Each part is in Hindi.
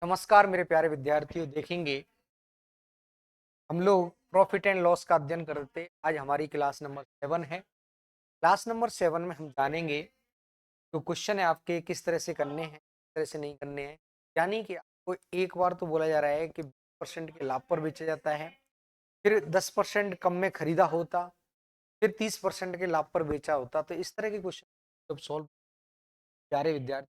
नमस्कार मेरे प्यारे विद्यार्थियों। देखेंगे हम लोग प्रॉफिट एंड लॉस का अध्ययन करते। आज हमारी क्लास नंबर 7 है। क्लास नंबर 7 में हम जानेंगे जो क्वेश्चन है आपके किस तरह से करने हैं, किस तरह से नहीं करने हैं। यानी कि आपको एक बार तो बोला जा रहा है कि 20% के लाभ पर बेचा जाता है, फिर 10% कम में खरीदा होता, फिर 30% के लाभ पर बेचा होता। तो इस तरह के क्वेश्चन जब सॉल्व, प्यारे विद्यार्थी,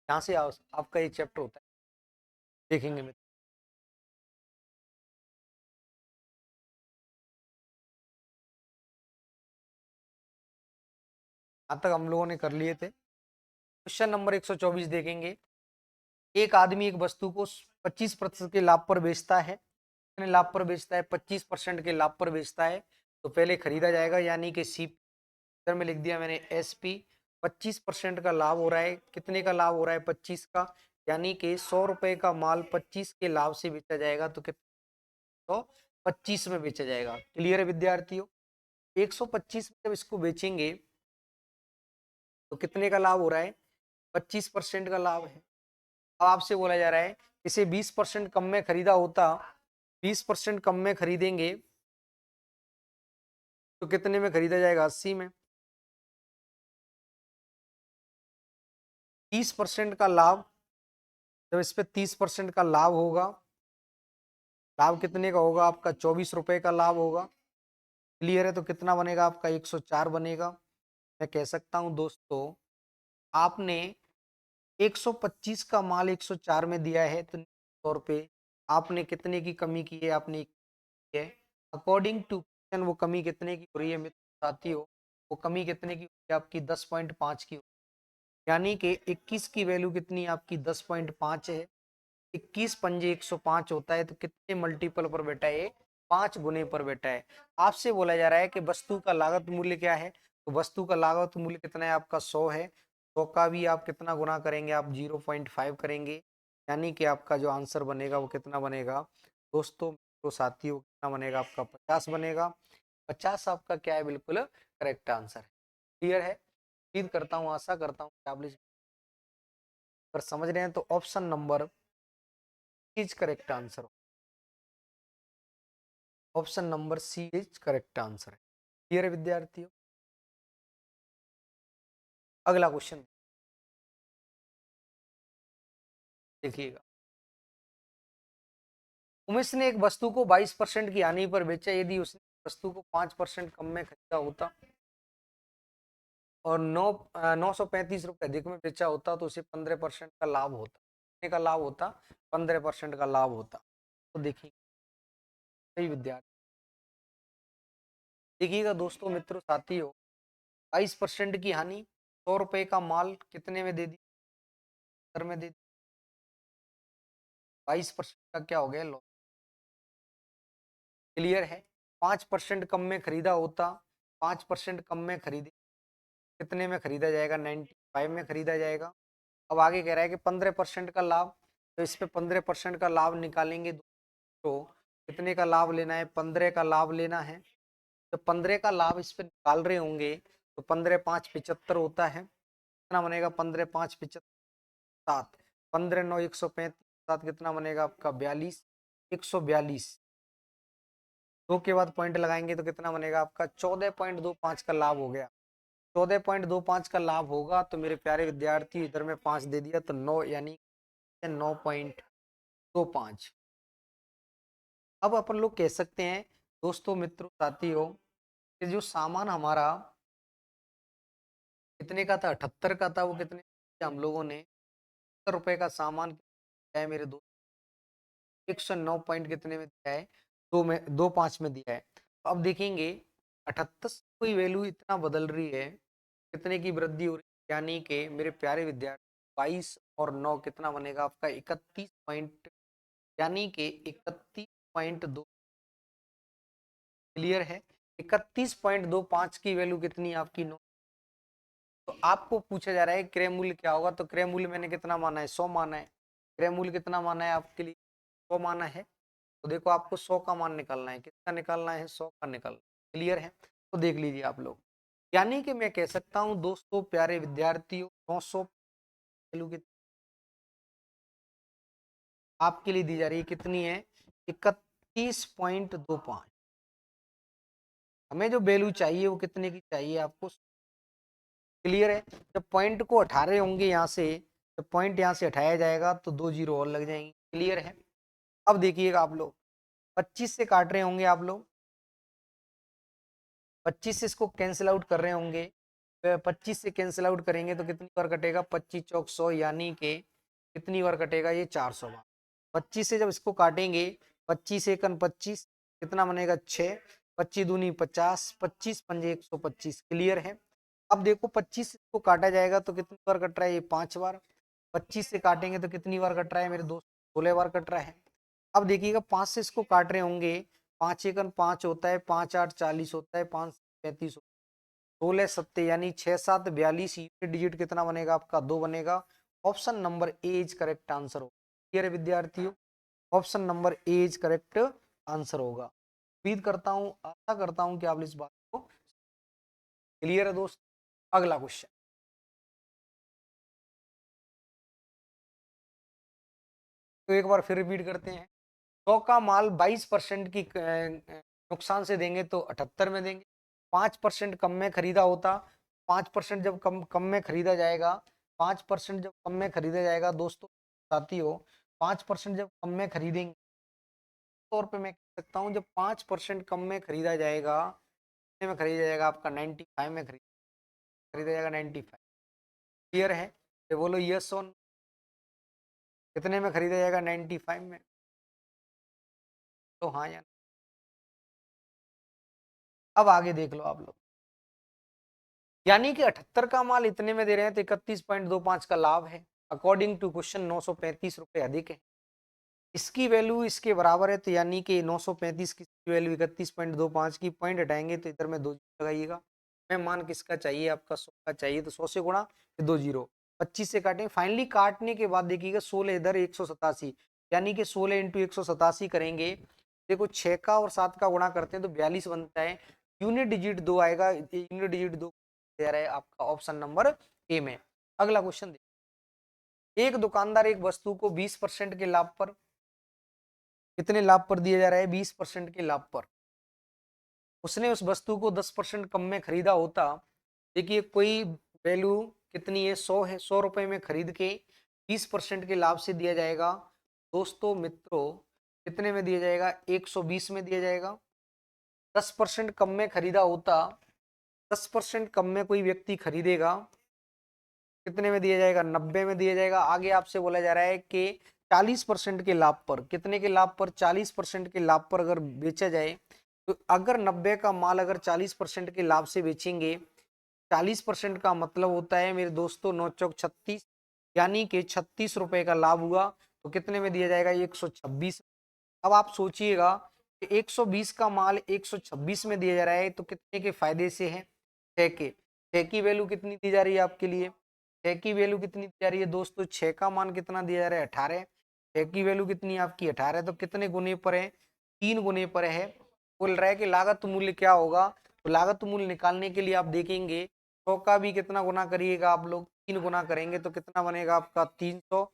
यहाँ से आपका ये चैप्टर होता है। देखेंगे मित्र, यहाँ तक हम लोगों ने कर लिए थे। क्वेश्चन नंबर 124 देखेंगे। एक आदमी एक वस्तु को 25% के लाभ पर बेचता है। कितने लाभ पर बेचता है? 25% के लाभ पर बेचता है। तो पहले खरीदा जाएगा, यानी कि सी। इधर में लिख दिया मैंने एस पी। 25% का लाभ हो रहा है। कितने का लाभ हो रहा है? 25 का। यानी कि 100 रुपए का माल 25 के लाभ से बेचा जाएगा। तो कितना? तो 25 में बेचा जाएगा। क्लियर है विद्यार्थियों? 125 में जब इसको बेचेंगे तो कितने का लाभ हो रहा है? 25% का लाभ है। अब आपसे बोला जा रहा है इसे 20% कम में खरीदा होता, 20% कम में खरीदेंगे तो कितने में खरीदा जाएगा? 80 में। 30% का लाभ, जब इस पे 30% का लाभ होगा, लाभ कितने का होगा? आपका 24 रुपए का लाभ होगा। क्लियर है? तो कितना बनेगा आपका? 104 बनेगा। मैं कह सकता हूं दोस्तों, आपने 125 का माल 104 में दिया है, तो तौर पे आपने कितने की कमी की है? आपने है। अकॉर्डिंग टू क्वेश्चन वो कमी कितने की हो रही है मित्र साथियों? वो कमी कितने की हो रही है? आपकी 10.5 की। यानी कि 21 की वैल्यू कितनी है आपकी? 10.5 है। 21 पंजे 105 होता है। तो कितने मल्टीपल पर बैठा है? 5 गुने पर बैठा है। आपसे बोला जा रहा है कि वस्तु का लागत मूल्य क्या है? तो वस्तु का लागत मूल्य कितना है आपका? 100 है। 100 का भी आप कितना गुना करेंगे? आप 0.5 करेंगे। यानी कि आपका जो आंसर बनेगा वो कितना बनेगा दोस्तों? तो साथियों कितना बनेगा आपका? 50 बनेगा। 50 आपका क्या है? बिल्कुल करेक्ट आंसर है। क्लियर है? उम्मीद करता हूँ, आशा करता हूँ कि आप अगर समझ रहे हैं तो option number is correct answer. Option number C is correct answer है। क्लियर है विद्यार्थियों? अगला क्वेश्चन देखिएगा। उमेश ने एक वस्तु को 22% की हानि पर बेचा। यदि उसने वस्तु को 5% कम में खरीदा होता और 935 रुपए अधिक में बेचा होता तो उसे 15% का लाभ होता। कितने का लाभ होता? 15% का लाभ होता। तो देखिए सही विद्यार्थी, देखिएगा दोस्तों, मित्रों, साथियों, 22% की हानि, 100 रुपए का माल कितने में दे दी? सर में दे दी। 22% का क्या हो गया? लॉस। क्लियर है? 5% कम में खरीदा होता, 5% कम में खरीदे, कितने में खरीदा जाएगा? 95 में खरीदा जाएगा। अब आगे कह रहा है कि 15% का लाभ। तो इस पे 15% का लाभ निकालेंगे तो कितने का लाभ लेना है? 15 का लाभ लेना है। तो 15 का लाभ इस पे निकाल रहे होंगे तो 15 5 75 होता है। कितना बनेगा? 15 5 75, 7, 15 9 135, 7 कितना बनेगा आपका? 42, 142। दो के बाद पॉइंट लगाएंगे तो कितना बनेगा आपका? 14.25 का लाभ हो गया। 14.25 का लाभ होगा तो मेरे प्यारे विद्यार्थी, इधर में 5 दे दिया तो 9, यानी 9.25। अब अपन लोग कह सकते हैं दोस्तों, मित्रों, साथियों, कि जो सामान हमारा कितने का था? 78 का था। वो कितने हम लोगों ने 70 रुपए का सामान है मेरे दोस्त, 109 पॉइंट कितने में दिया है? 2 में 2.5 में दिया है। तो अब देखेंगे 78 कोई वैल्यू इतना बदल रही है, कितने की वृद्धि हो रही है? यानी कि मेरे प्यारे विद्यार्थी, 22 और 9 कितना बनेगा आपका? 31 पॉइंट, यानी कि 31.2। क्लियर है? 31.25 की वैल्यू कितनी है आपकी? 9। तो आपको पूछा जा रहा है क्रय मूल्य क्या होगा? तो क्रय मूल्य मैंने कितना माना है? 100 माना है। क्रय मूल्य कितना माना है आपके लिए? 100 माना है। तो देखो आपको 100 का मान निकालना है, किसका निकालना है, 100 का निकालना। क्लियर है, तो देख लीजिए आप लोग। यानी कि मैं कह सकता हूं दोस्तों प्यारे विद्यार्थियों 900 वैल्यू की आपके लिए दी जा रही है, कितनी है, 31.25। हमें जो वैल्यू चाहिए वो कितने की चाहिए आपको। क्लियर है, जब पॉइंट को हटा रहे होंगे यहाँ से, जब पॉइंट यहाँ से हटाया जाएगा तो 2 जीरो और लग जाएंगे। क्लियर है, अब देखिएगा आप लोग 25 से काट रहे होंगे आप लोग, 25 से इसको कैंसिल आउट कर रहे होंगे, 25 से कैंसिल आउट करेंगे तो कितनी बार कटेगा, 25 चौक 100, यानी कि कितनी बार कटेगा ये 400 बार। 25 से जब इसको काटेंगे, 25 एकन 25, कितना बनेगा 6, 25 दूनी 50, 25 पंजे 125। क्लियर है, अब देखो 25 को काटा जाएगा तो कितनी बार कट रहा है, ये 5 बार। 25 से काटेंगे तो कितनी बार कट रहा है मेरे दोस्त, 16 बार कट रहा है। अब देखिएगा 5 से इसको काट रहे होंगे, 5 एकन 5 होता है, 5 8 40 होता है, 5 35, 16 सत्ते यानी 6 7 42, डिजिट कितना बनेगा आपका, 2 बनेगा। Option number A is correct answer होगा। क्लियर है विद्यार्थियों, option number A is correct answer होगा। उम्मीद करता हूं, आशा करता हूं कि आप इस बात को क्लियर है दोस्त। अगला क्वेश्चन, तो एक बार फिर रिपीट करते हैं। 100 का माल 22% की नुकसान से देंगे तो 78 में देंगे। 5% कम में खरीदा होता, 5% जब कम कम में खरीदा जाएगा, 5% जब कम में खरीदा जाएगा दोस्तों साथियों, 5% जब कम में खरीदेंगे, तौर पे मैं कह सकता हूँ जब 5% कम में खरीदा जाएगा, कितने में खरीदा जाएगा आपका, 95 में खरीदा जाएगा, 95। क्लियर है, ये बोलो यस ऑन, कितने में खरीदा जाएगा, 95 में। तो हाँ या, अब आगे देख लो आप लोग। यानी कि 78 का माल इतने में दे रहे हैं तो 31.25 का लाभ है। अकॉर्डिंग टू क्वेश्चन 935 रुपए अधिक है, इसकी वैल्यू इसके बराबर है, तो यानी कि 935 की वैल्यू 31.25 की, पॉइंट हटाएंगे तो इधर में 2 लगाइएगा। मैं मान किसका चाहिए आपका, 100 का चाहिए, तो 100 से गुणा 2 जीरो, 25 से काटेंगे, फाइनली काटने के बाद देखिएगा 16 इधर 187, यानी कि 16 इंटू 187 करेंगे। देखो 6 का और 7 का गुणा करते हैं तो 42 बनता है, यूनिट डिजिट 2 आएगा, यूनिट डिजिट 2 दे रहा है आपका ऑप्शन नंबर ए में। अगला क्वेश्चन, एक दुकानदार एक वस्तु को 20% के लाभ पर, कितने लाभ पर दिया जा रहा है, 20% के लाभ पर, उसने उस वस्तु को 10% कम में खरीदा होता। देखिए कोई वैल्यू कितनी है, 100 है, 100 रुपए में खरीद के 20% के लाभ से दिया जाएगा दोस्तों मित्रों, कितने में दिया जाएगा, 120 में दिया जाएगा। 10% कम में खरीदा होता, 10% कम में कोई व्यक्ति खरीदेगा, कितने में दिया जाएगा, 90 में दिया जाएगा। आगे आपसे बोला जा रहा है कि 40% के लाभ पर, कितने के लाभ पर, 40% के लाभ पर अगर बेचा जाए, तो अगर 90 का माल अगर 40% के लाभ से बेचेंगे, 40% का मतलब होता है मेरे दोस्तों 9 चौक 36, यानी कि 36 रुपए का लाभ हुआ, तो कितने में दिया जाएगा, 126। अब आप सोचिएगा कि 120 का माल 126 में दिया जा रहा है तो कितने के फायदे से है, 6 के। 6 की वैल्यू कितनी दी जा रही है आपके लिए, 6 की वैल्यू कितनी दी जा रही है दोस्तों, 6 का मान कितना दिया जा रहा है, 18। 6 की वैल्यू कितनी है आपकी, 18, तो कितने गुने पर है, 3 गुने पर है। बोल रहा है कि लागत मूल्य क्या होगा, तो लागत मूल्य निकालने के लिए आप देखेंगे 100 का भी कितना गुना करिएगा आप लोग, 3 गुना करेंगे तो कितना बनेगा आपका 300।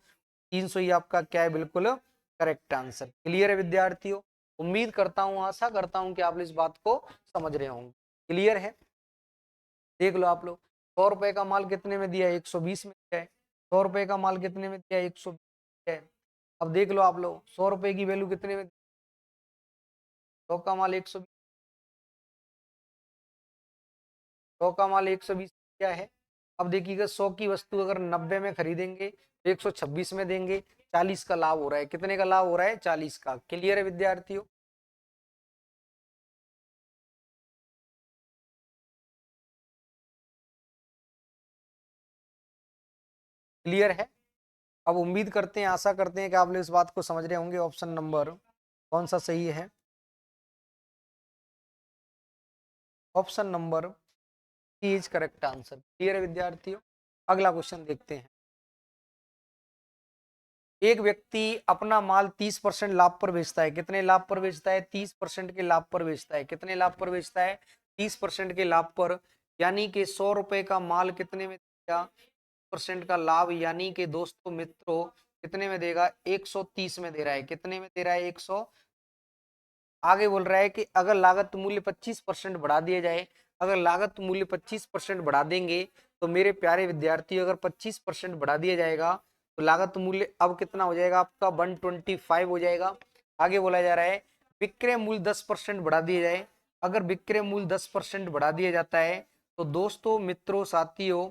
300 ही आपका क्या है, बिल्कुल करेक्ट आंसर। क्लियर है विद्यार्थियों, उम्मीद करता हूं, आशा करता हूं कि आप इस बात को समझ रहे होंगे। क्लियर है, देख लो आप लोग, 100 रुपए का माल कितने में दिया है, 120 में दिया है। 100 रुपए का माल कितने में दिया है, 120 है। अब देख लो आप लोग 100 रुपए की वैल्यू कितने में, 100 का माल 120, 100 का माल 120 क्या है। अब देखिएगा 100 की वस्तु अगर 90 में खरीदेंगे तो 126 में देंगे, 40 का लाभ हो रहा है, कितने का लाभ हो रहा है, 40 का। क्लियर है विद्यार्थियों, क्लियर है। अब उम्मीद करते हैं, आशा करते हैं कि आप लोग इस बात को समझ रहे होंगे, ऑप्शन नंबर कौन सा सही है, option number is correct answer. Clear है विद्यार्थियों, अगला क्वेश्चन देखते हैं। एक व्यक्ति अपना माल 30% लाभ पर बेचता है। कितने लाभ पर बेचता है? 30% के लाभ पर बेचता है। कितने लाभ पर बेचता है? 30% के लाभ पर। यानी कि 100 रुपए का माल कितने में देगा? परसेंट का लाभ, यानी कि दोस्तों मित्रों कितने में देगा? 130 में दे रहा है। कितने में दे रहा है? 100। आगे बोल रहा है कि अगर लागत मूल्य 25% बढ़ा दिया जाए, अगर लागत मूल्य 25% बढ़ा देंगे तो मेरे प्यारे विद्यार्थी, अगर 25% बढ़ा दिया जाएगा तो लागत मूल्य अब कितना हो जाएगा आपका? 125 हो जाएगा। आगे बोला जा रहा है विक्रय मूल्य 10% बढ़ा दिया जाए। अगर विक्रय मूल्य 10% बढ़ा दिया जाता है तो दोस्तों मित्रों साथियों,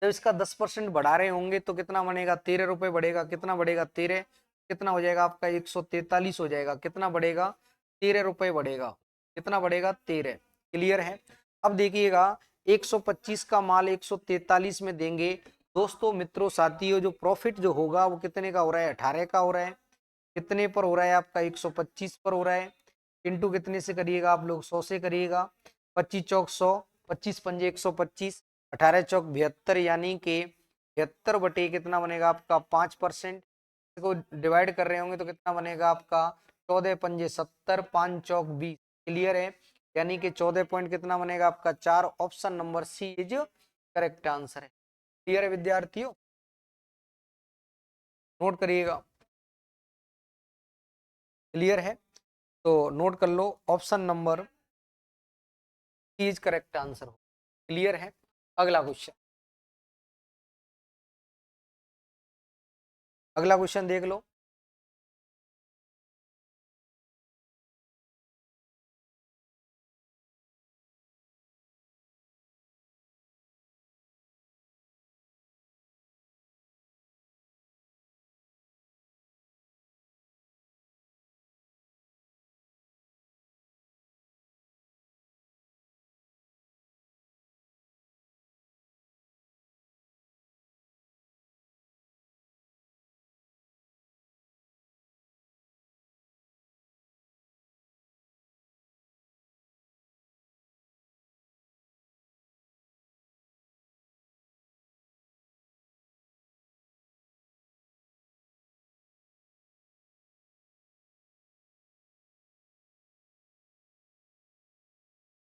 जब इसका 10% बढ़ा रहे होंगे तो कितना बनेगा? 13 रुपए बढ़ेगा। कितना बढ़ेगा? 13। कितना हो जाएगा आपका? 143 हो जाएगा। कितना बढ़ेगा? 13 रुपए बढ़ेगा। कितना बढ़ेगा? 13। क्लियर है? अब देखिएगा 125 का माल 143 में देंगे। दोस्तों मित्रों साथियों, जो प्रॉफिट जो होगा वो कितने का हो रहा है? 18 का हो रहा है। कितने पर हो रहा है आपका? 125 पर हो रहा है। इंटू कितने से करिएगा आप लोग? 100 से करिएगा। 25 चौक 100, 25 पंजे 125, 18 चौक 72, यानी कि 72 बटे कितना बनेगा आपका? 5%। को डिवाइड कर रहे होंगे तो कितना बनेगा आपका? 14 पंजे 70, 5 चौक 20। क्लियर है? यानी कि 14 पॉइंट कितना बनेगा आपका? 4। Option number C is correct answer है। क्लियर है विद्यार्थियों? नोट करिएगा। क्लियर है? तो नोट कर लो, option number C is correct answer हो। क्लियर है? अगला क्वेश्चन, अगला क्वेश्चन देख लो।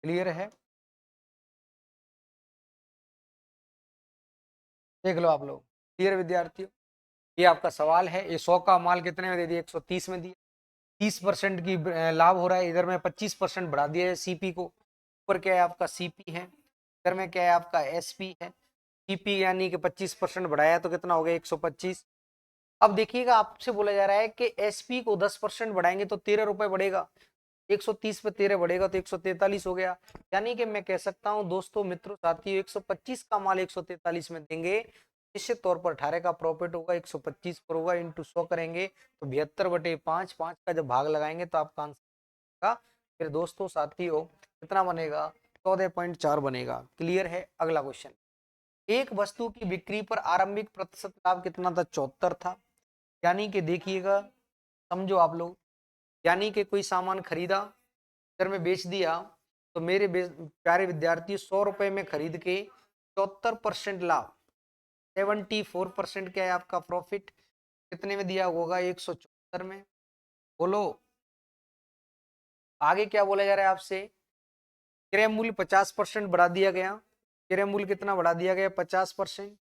क्लियर है? देख लो आप लोग। क्लियर विद्यार्थियों? ये आपका सवाल है। ये 100 का माल कितने में दे दिया? 130 में दिया। 30% की लाभ हो रहा है। इधर में 25% बढ़ा दिया है सीपी को। ऊपर क्या है आपका? सीपी है। इधर में क्या है आपका? एसपी है। सीपी यानी कि 25% बढ़ाया तो कितना हो गया? 125। अब देखिएगा आपसे बोला जा रहा है कि एसपी को 10% बढ़ाएंगे तो 13 रुपए बढ़ेगा। 130 पे 13 बढ़ेगा तो 143 हो गया। यानी कि मैं कह सकता हूं दोस्तों मित्रों साथियों, 125 का माल 143 में देंगे, निश्चित तौर पर 18 का प्रॉफिट होगा। 125 पर होगा, इंटू 100 करेंगे तो 72 बटे 5, 5 का जब भाग लगाएंगे तो आपका आंसर आएगा। फिर दोस्तों साथियों कितना बनेगा? 14.4 बनेगा। क्लियर है? अगला क्वेश्चन, एक वस्तु की बिक्री पर आरंभिक प्रतिशत लाभ कितना था? 74 था। यानी कि देखिएगा, समझो आप लोग, यानी कि कोई सामान खरीदा, अगर मैं बेच दिया तो मेरे प्यारे विद्यार्थी 100 रुपए में खरीद के 74% लाभ, 74% क्या है आपका प्रॉफिट? कितने में दिया होगा? 174 में। बोलो आगे क्या बोला जा रहा है आपसे? क्रय मूल्य 50% बढ़ा दिया गया। क्रय मूल्य कितना बढ़ा दिया गया? 50%।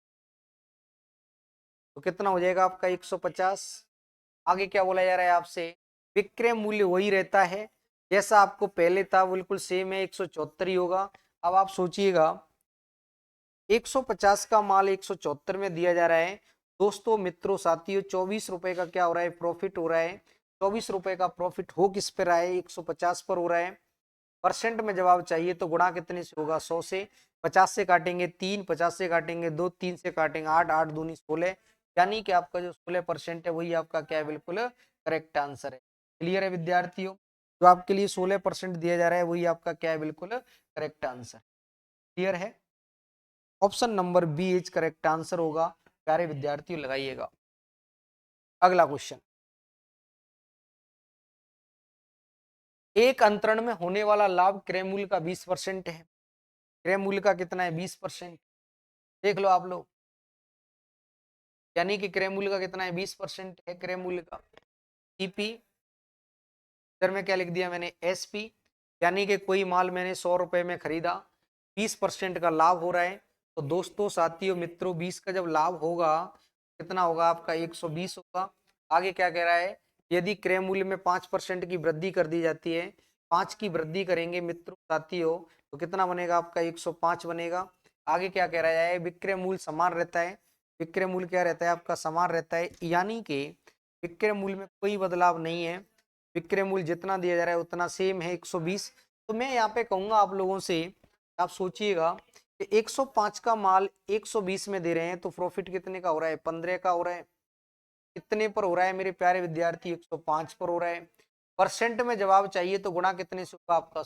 तो कितना हो जाएगा आपका? 150। आगे क्या बोला जा रहा है आपसे? विक्रय मूल्य वही रहता है जैसा आपको पहले था, बिल्कुल सेम है, 174 ही होगा। अब आप सोचिएगा 150 का माल 174 में दिया जा रहा है। दोस्तों मित्रों साथियों 24 रुपए का क्या हो रहा है? प्रॉफिट हो रहा है। 24 रुपए का प्रॉफिट हो किस पर रहा है? 150 पर हो रहा है। परसेंट में जवाब चाहिए तो गुणा कितने से होगा? 100 से। 50 से काटेंगे 3, 50 से काटेंगे 2, 3 से काटेंगे 8, 8 दूनी 16। यानी कि आपका जो 16% है वही आपका क्या है? बिल्कुल करेक्ट आंसर है। क्लियर है विद्यार्थियों? जो आपके लिए 16% दिया जा रहा है वही आपका क्या है? बिल्कुल करेक्ट आंसर। क्लियर है? Option number B is correct answer होगा। प्यारे विद्यार्थियों लगाइएगा। अगला क्वेश्चन, एक अंतरण में होने वाला लाभ क्रय मूल्य का 20% है। क्रय मूल्य का कितना है? 20%। देख लो आप लोग, यानी कि क्रय मूल्य का कितना है, 20% है क्रय मूल्य का। सीपी इधर में क्या लिख दिया मैंने, एसपी, यानी कि कोई माल मैंने 100 रुपए में खरीदा, 20% का लाभ हो रहा है। तो दोस्तों साथियों मित्रों 20 का जब लाभ होगा कितना होगा आपका, 120 होगा। आगे क्या कह रहा है, यदि क्रय मूल्य में 5% की वृद्धि कर दी जाती है, 5 की वृद्धि करेंगे मित्रों साथियों तो कितना बनेगा आपका, 105 बनेगा। आगे क्या कह रहा है, विक्रय मूल्य समान रहता है, विक्रय मूल्य क्या रहता है आपका, समान रहता है, यानी कि विक्रय मूल्य में कोई बदलाव नहीं है, विक्रय मूल्य जितना दिया जा रहा है उतना सेम है 120। तो मैं यहाँ पे कहूंगा आप लोगों से, आप सोचिएगा कि 105 का माल 120 में दे रहे हैं तो प्रॉफिट कितने का हो रहा है, 15 का हो रहा है। कितने पर हो रहा है मेरे प्यारे विद्यार्थी, 105 पर हो रहा है। परसेंट में जवाब चाहिए तो गुणा कितने से होगा आपका,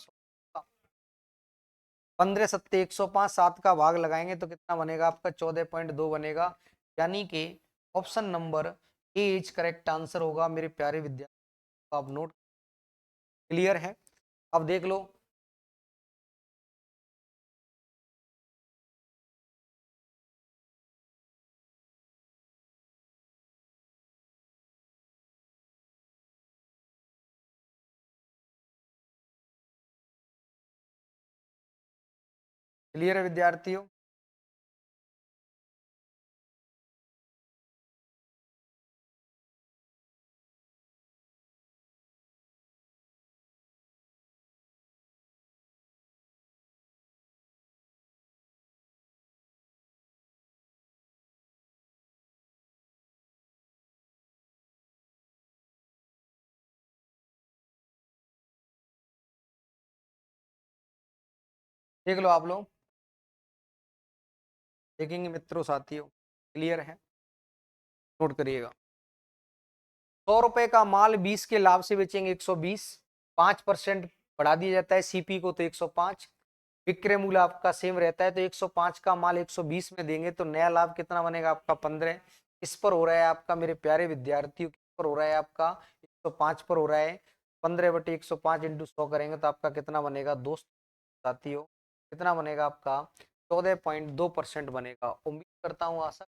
15 सत्ते 105, 7 का भाग लगाएंगे तो कितना बनेगा आपका, 14.2 बनेगा। यानी कि option number A is correct answer होगा मेरे प्यारे विद्यार्थी। आप नोट क्लियर है, अब देख लो। क्लियर है विद्यार्थियों, देख लो आप लोग, देखेंगे मित्रों साथियों, क्लियर है, नोट करिएगा। 100 रुपए का माल 20 के लाभ से बेचेंगे 120, 5% बढ़ा दिया जाता है सीपी को तो 105, विक्रय मूल्य आपका सेम रहता है तो 105 का माल 120 में देंगे तो नया लाभ कितना बनेगा आपका, 15। इस पर हो रहा है आपका मेरे प्यारे विद्यार्थियों, किस पर हो रहा है आपका, 105 पर हो रहा है। 15/105 इंटू 100 करेंगे तो आपका कितना बनेगा दोस्त साथियों, कितना बनेगा आपका, 14.2% बनेगा। उम्मीद करता हूँ आशा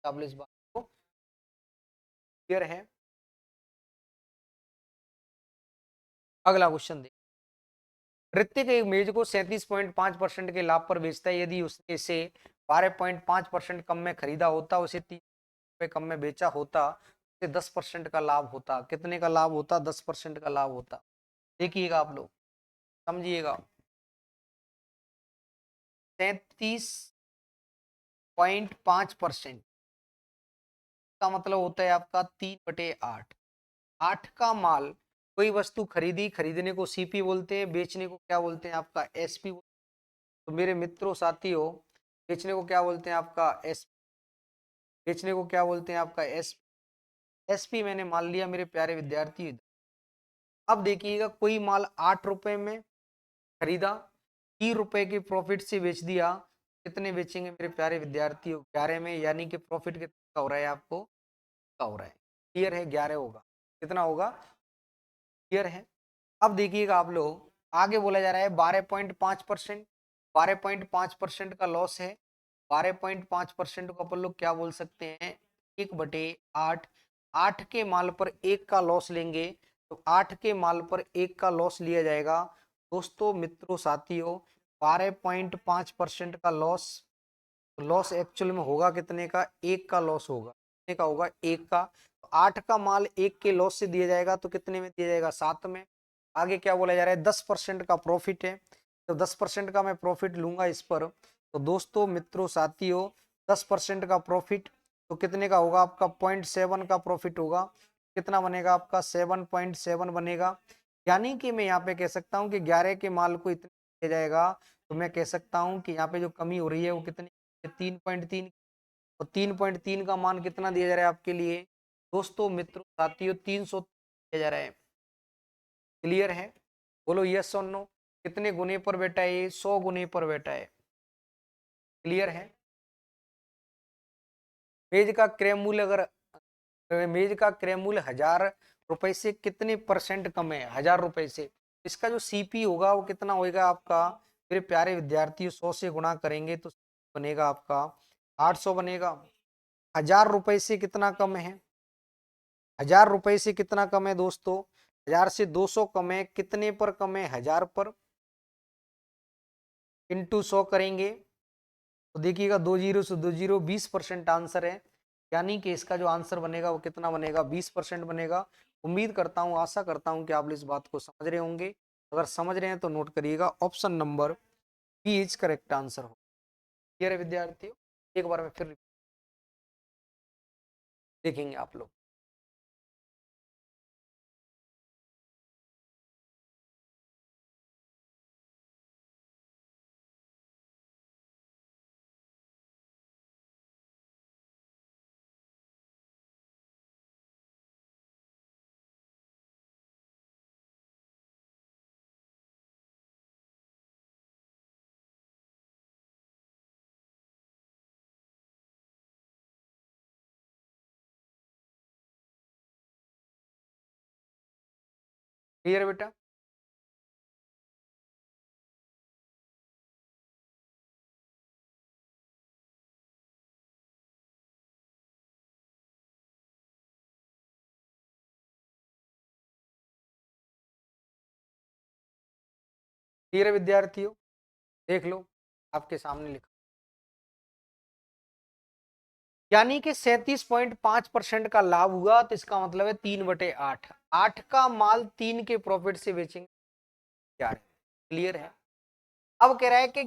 काबिल इस बात को क्लियर है। अगला क्वेश्चन देख, ऋतिक एक मेज को 37.5% के लाभ पर बेचता है, यदि उसने इसे 12.5% कम में खरीदा होता, उसे 3 रुपए कम में बेचा होता, उसे 10% का लाभ होता। कितने का लाभ होता, 10% का लाभ होता। देखिएगा आप लोग, समझिएगा। 37.5% का मतलब होता है आपका 3/8। 8 का माल, कोई वस्तु खरीदी, खरीदने को सीपी बोलते हैं, बेचने को क्या बोलते हैं आपका, एसपी। तो मेरे मित्रों साथियों, बेचने को क्या बोलते हैं आपका, एस, बेचने को क्या बोलते हैं आपका, एस, एसपी मैंने मान लिया मेरे प्यारे विद्यार्थी। अब देखिएगा, कोई माल 8 रुपए में खरीदा, 3 रुपए की प्रॉफिट से बेच दिया, कितने बेचेंगे मेरे प्यारे विद्यार्थियों, 11 में, यानी कि प्रॉफिट कितना का हो रहा है आपको, का हो रहा है, क्लियर है, 11 होगा। कितना होगा, क्लियर है। अब देखिएगा आप लोग, आगे बोला जा रहा है 12.5%, 12.5% का लॉस है। 12.5% को अपन लोग क्या बोल सकते हैं, 1/8। 8 के माल पर 1 का लॉस लेंगे तो 8 के माल पर 1 का लॉस लिया जाएगा। दोस्तों मित्रों साथियों, 12.5% का लॉस, लॉस एक्चुअल में होगा कितने का, 1 का लॉस होगा। कितने का होगा, 1 का। 8 का माल 1 के लॉस से दिया जाएगा तो कितने में दिया जाएगा, 7 में। आगे क्या बोला जा रहा है, 10% का प्रॉफिट है, तो 10% का मैं प्रॉफिट लूंगा इस पर। तो दोस्तों मित्रों साथियों, 10% का प्रॉफिट तो कितने का होगा आपका, 0.7 का प्रॉफिट होगा। कितना बनेगा आपका, 7.7 बनेगा। यानी कि मैं यहाँ पे कह सकता हूँ कि 11 के माल को इतना दिया जाएगा, तो मैं कह सकता हूँ कि यहाँ पे जो कमी हो रही है वो कितनी, 3.3। और 3.3 का मान कितना दिया जा रहा है आपके लिए दोस्तों मित्रों साथियों, 300 दिया जा रहा है। क्लियर है, बोलो यस और नो। कितने गुने पर बैठा है ये, 100 गुने पर बैठा है। क्लियर है। मेज का क्रय मूल्य अगर, मेज का क्रय मूल्य 1000 रुपए से कितने परसेंट कम है, 1000 रुपए से, इसका जो सीपी होगा वो कितना होगा आपका मेरे प्यारे विद्यार्थी, 100 से गुणा करेंगे तो बनेगा आपका 800 बनेगा। 1000 रुपए से कितना कम है? 1000 रुपए से कितना कम है दोस्तों? 1000 से 200 कम है, कितने पर कम है? 1000 पर। इंटू 100 करेंगे तो देखिएगा 20 से 20 20% आंसर है, यानी कि इसका जो आंसर बनेगा वो कितना बनेगा? 20% बनेगा। उम्मीद करता हूँ, आशा करता हूँ कि आप इस बात को समझ रहे होंगे। अगर समझ रहे हैं तो नोट करिएगा, option number B is correct answer हो। क्लियर है विद्यार्थियों? एक बार में फिर देखेंगे आप लोग। क्लियर है बेटा? क्लियर है विद्यार्थियों? देख लो, आपके सामने लिखा, यानी कि 37.5% का लाभ हुआ, तो इसका मतलब है 3/8। 8 का माल 3 के प्रॉफिट से बेचेंगे। क्या है? क्लियर है? अब कह रहा है कि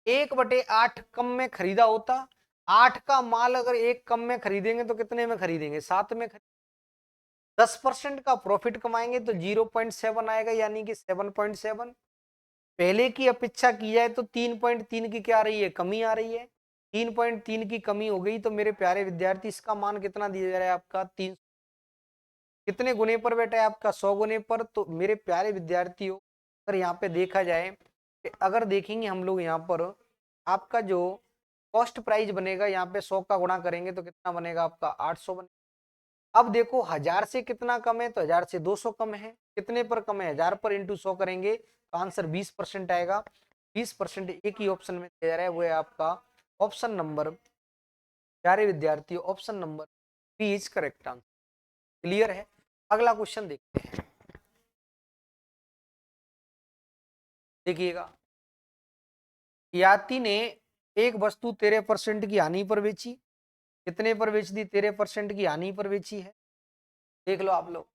1/8 कम में खरीदा होता, 8 का माल अगर एक कम में खरीदेंगे तो कितने में खरीदेंगे? 7 में खरीदेंगे। 10% का प्रॉफिट कमाएंगे तो 0.7 आएगा, यानी कि 7.7। पहले की अपेक्षा की जाए तो 3.3 की क्या आ रही है? कमी आ रही है। 3.3 की कमी हो गई तो मेरे प्यारे विद्यार्थी इसका मान कितना दिया जा रहा है आपका? 3। कितने गुने पर बेटा है आपका? 100 गुने पर। तो मेरे प्यारे विद्यार्थियों, अगर यहाँ पे देखा जाए कि अगर देखेंगे हम लोग यहाँ पर आपका जो कॉस्ट प्राइस बनेगा, यहाँ पे 100 का गुणा करेंगे तो कितना बनेगा आपका? 800 बनेगा। अब देखो 1000 से कितना कम है? तो 1000 से 200 कम है। कितने पर कम है? 1000 पर इंटू 100 करेंगे तो आंसर 20% आएगा। 20% एक ही ऑप्शन में दिया जा रहा है, वो है आपका ऑप्शन नंबर, प्यारे विद्यार्थियों, option number B is correct answer. Clear है? अगला क्वेश्चन देखते हैं। देखिएगा, याति ने एक वस्तु 13% की हानि पर बेची। कितने पर बेच दी? 13% की हानि पर बेची है। देख लो आप लोग,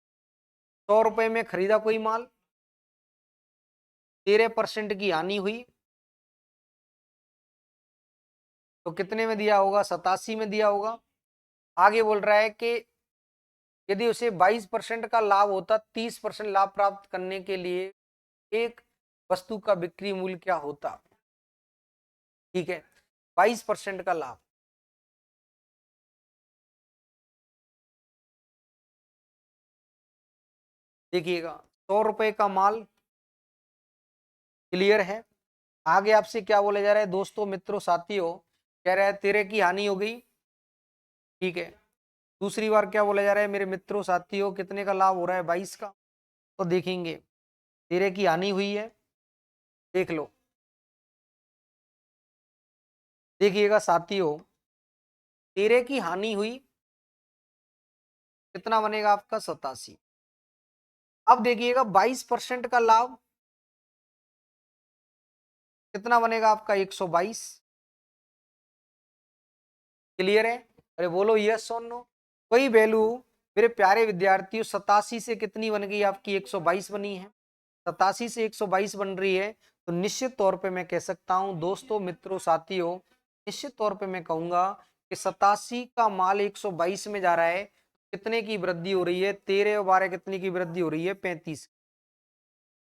100 रुपए में खरीदा कोई माल, 13% की हानि हुई तो कितने में दिया होगा? 87 में दिया होगा। आगे बोल रहा है कि यदि उसे 22% का लाभ होता, 30% लाभ प्राप्त करने के लिए एक वस्तु का बिक्री मूल्य क्या होता? ठीक है, 22% का लाभ। देखिएगा, 100 रुपए का माल। क्लियर है? आगे आपसे क्या बोले जा रहा है दोस्तों, मित्रों, साथियों? कह रहा है 13 की हानि हो गई। ठीक है, दूसरी बार क्या बोला जा रहा है मेरे मित्रों, साथियों? कितने का लाभ हो रहा है? 22 का। तो देखेंगे 13 की हानि हुई है। देख लो, देखिएगा साथियों, 13 की हानि हुई, कितना बनेगा आपका? 87। अब देखिएगा 22% का लाभ, कितना बनेगा आपका? 122। क्लियर है? अरे बोलो यस और नो। कोई वैल्यू मेरे प्यारे विद्यार्थियों 87 से कितनी बन गई आपकी? 122 बनी है। 87 से 122 बन रही है, तो निश्चित तौर पे मैं कह सकता हूं दोस्तों, मित्रों, साथियों, निश्चित तौर पे मैं कहूंगा कि 87 का माल 122 में जा रहा है। कितने की वृद्धि हो रही है? 13 और 12 कितने की वृद्धि हो रही है? 35।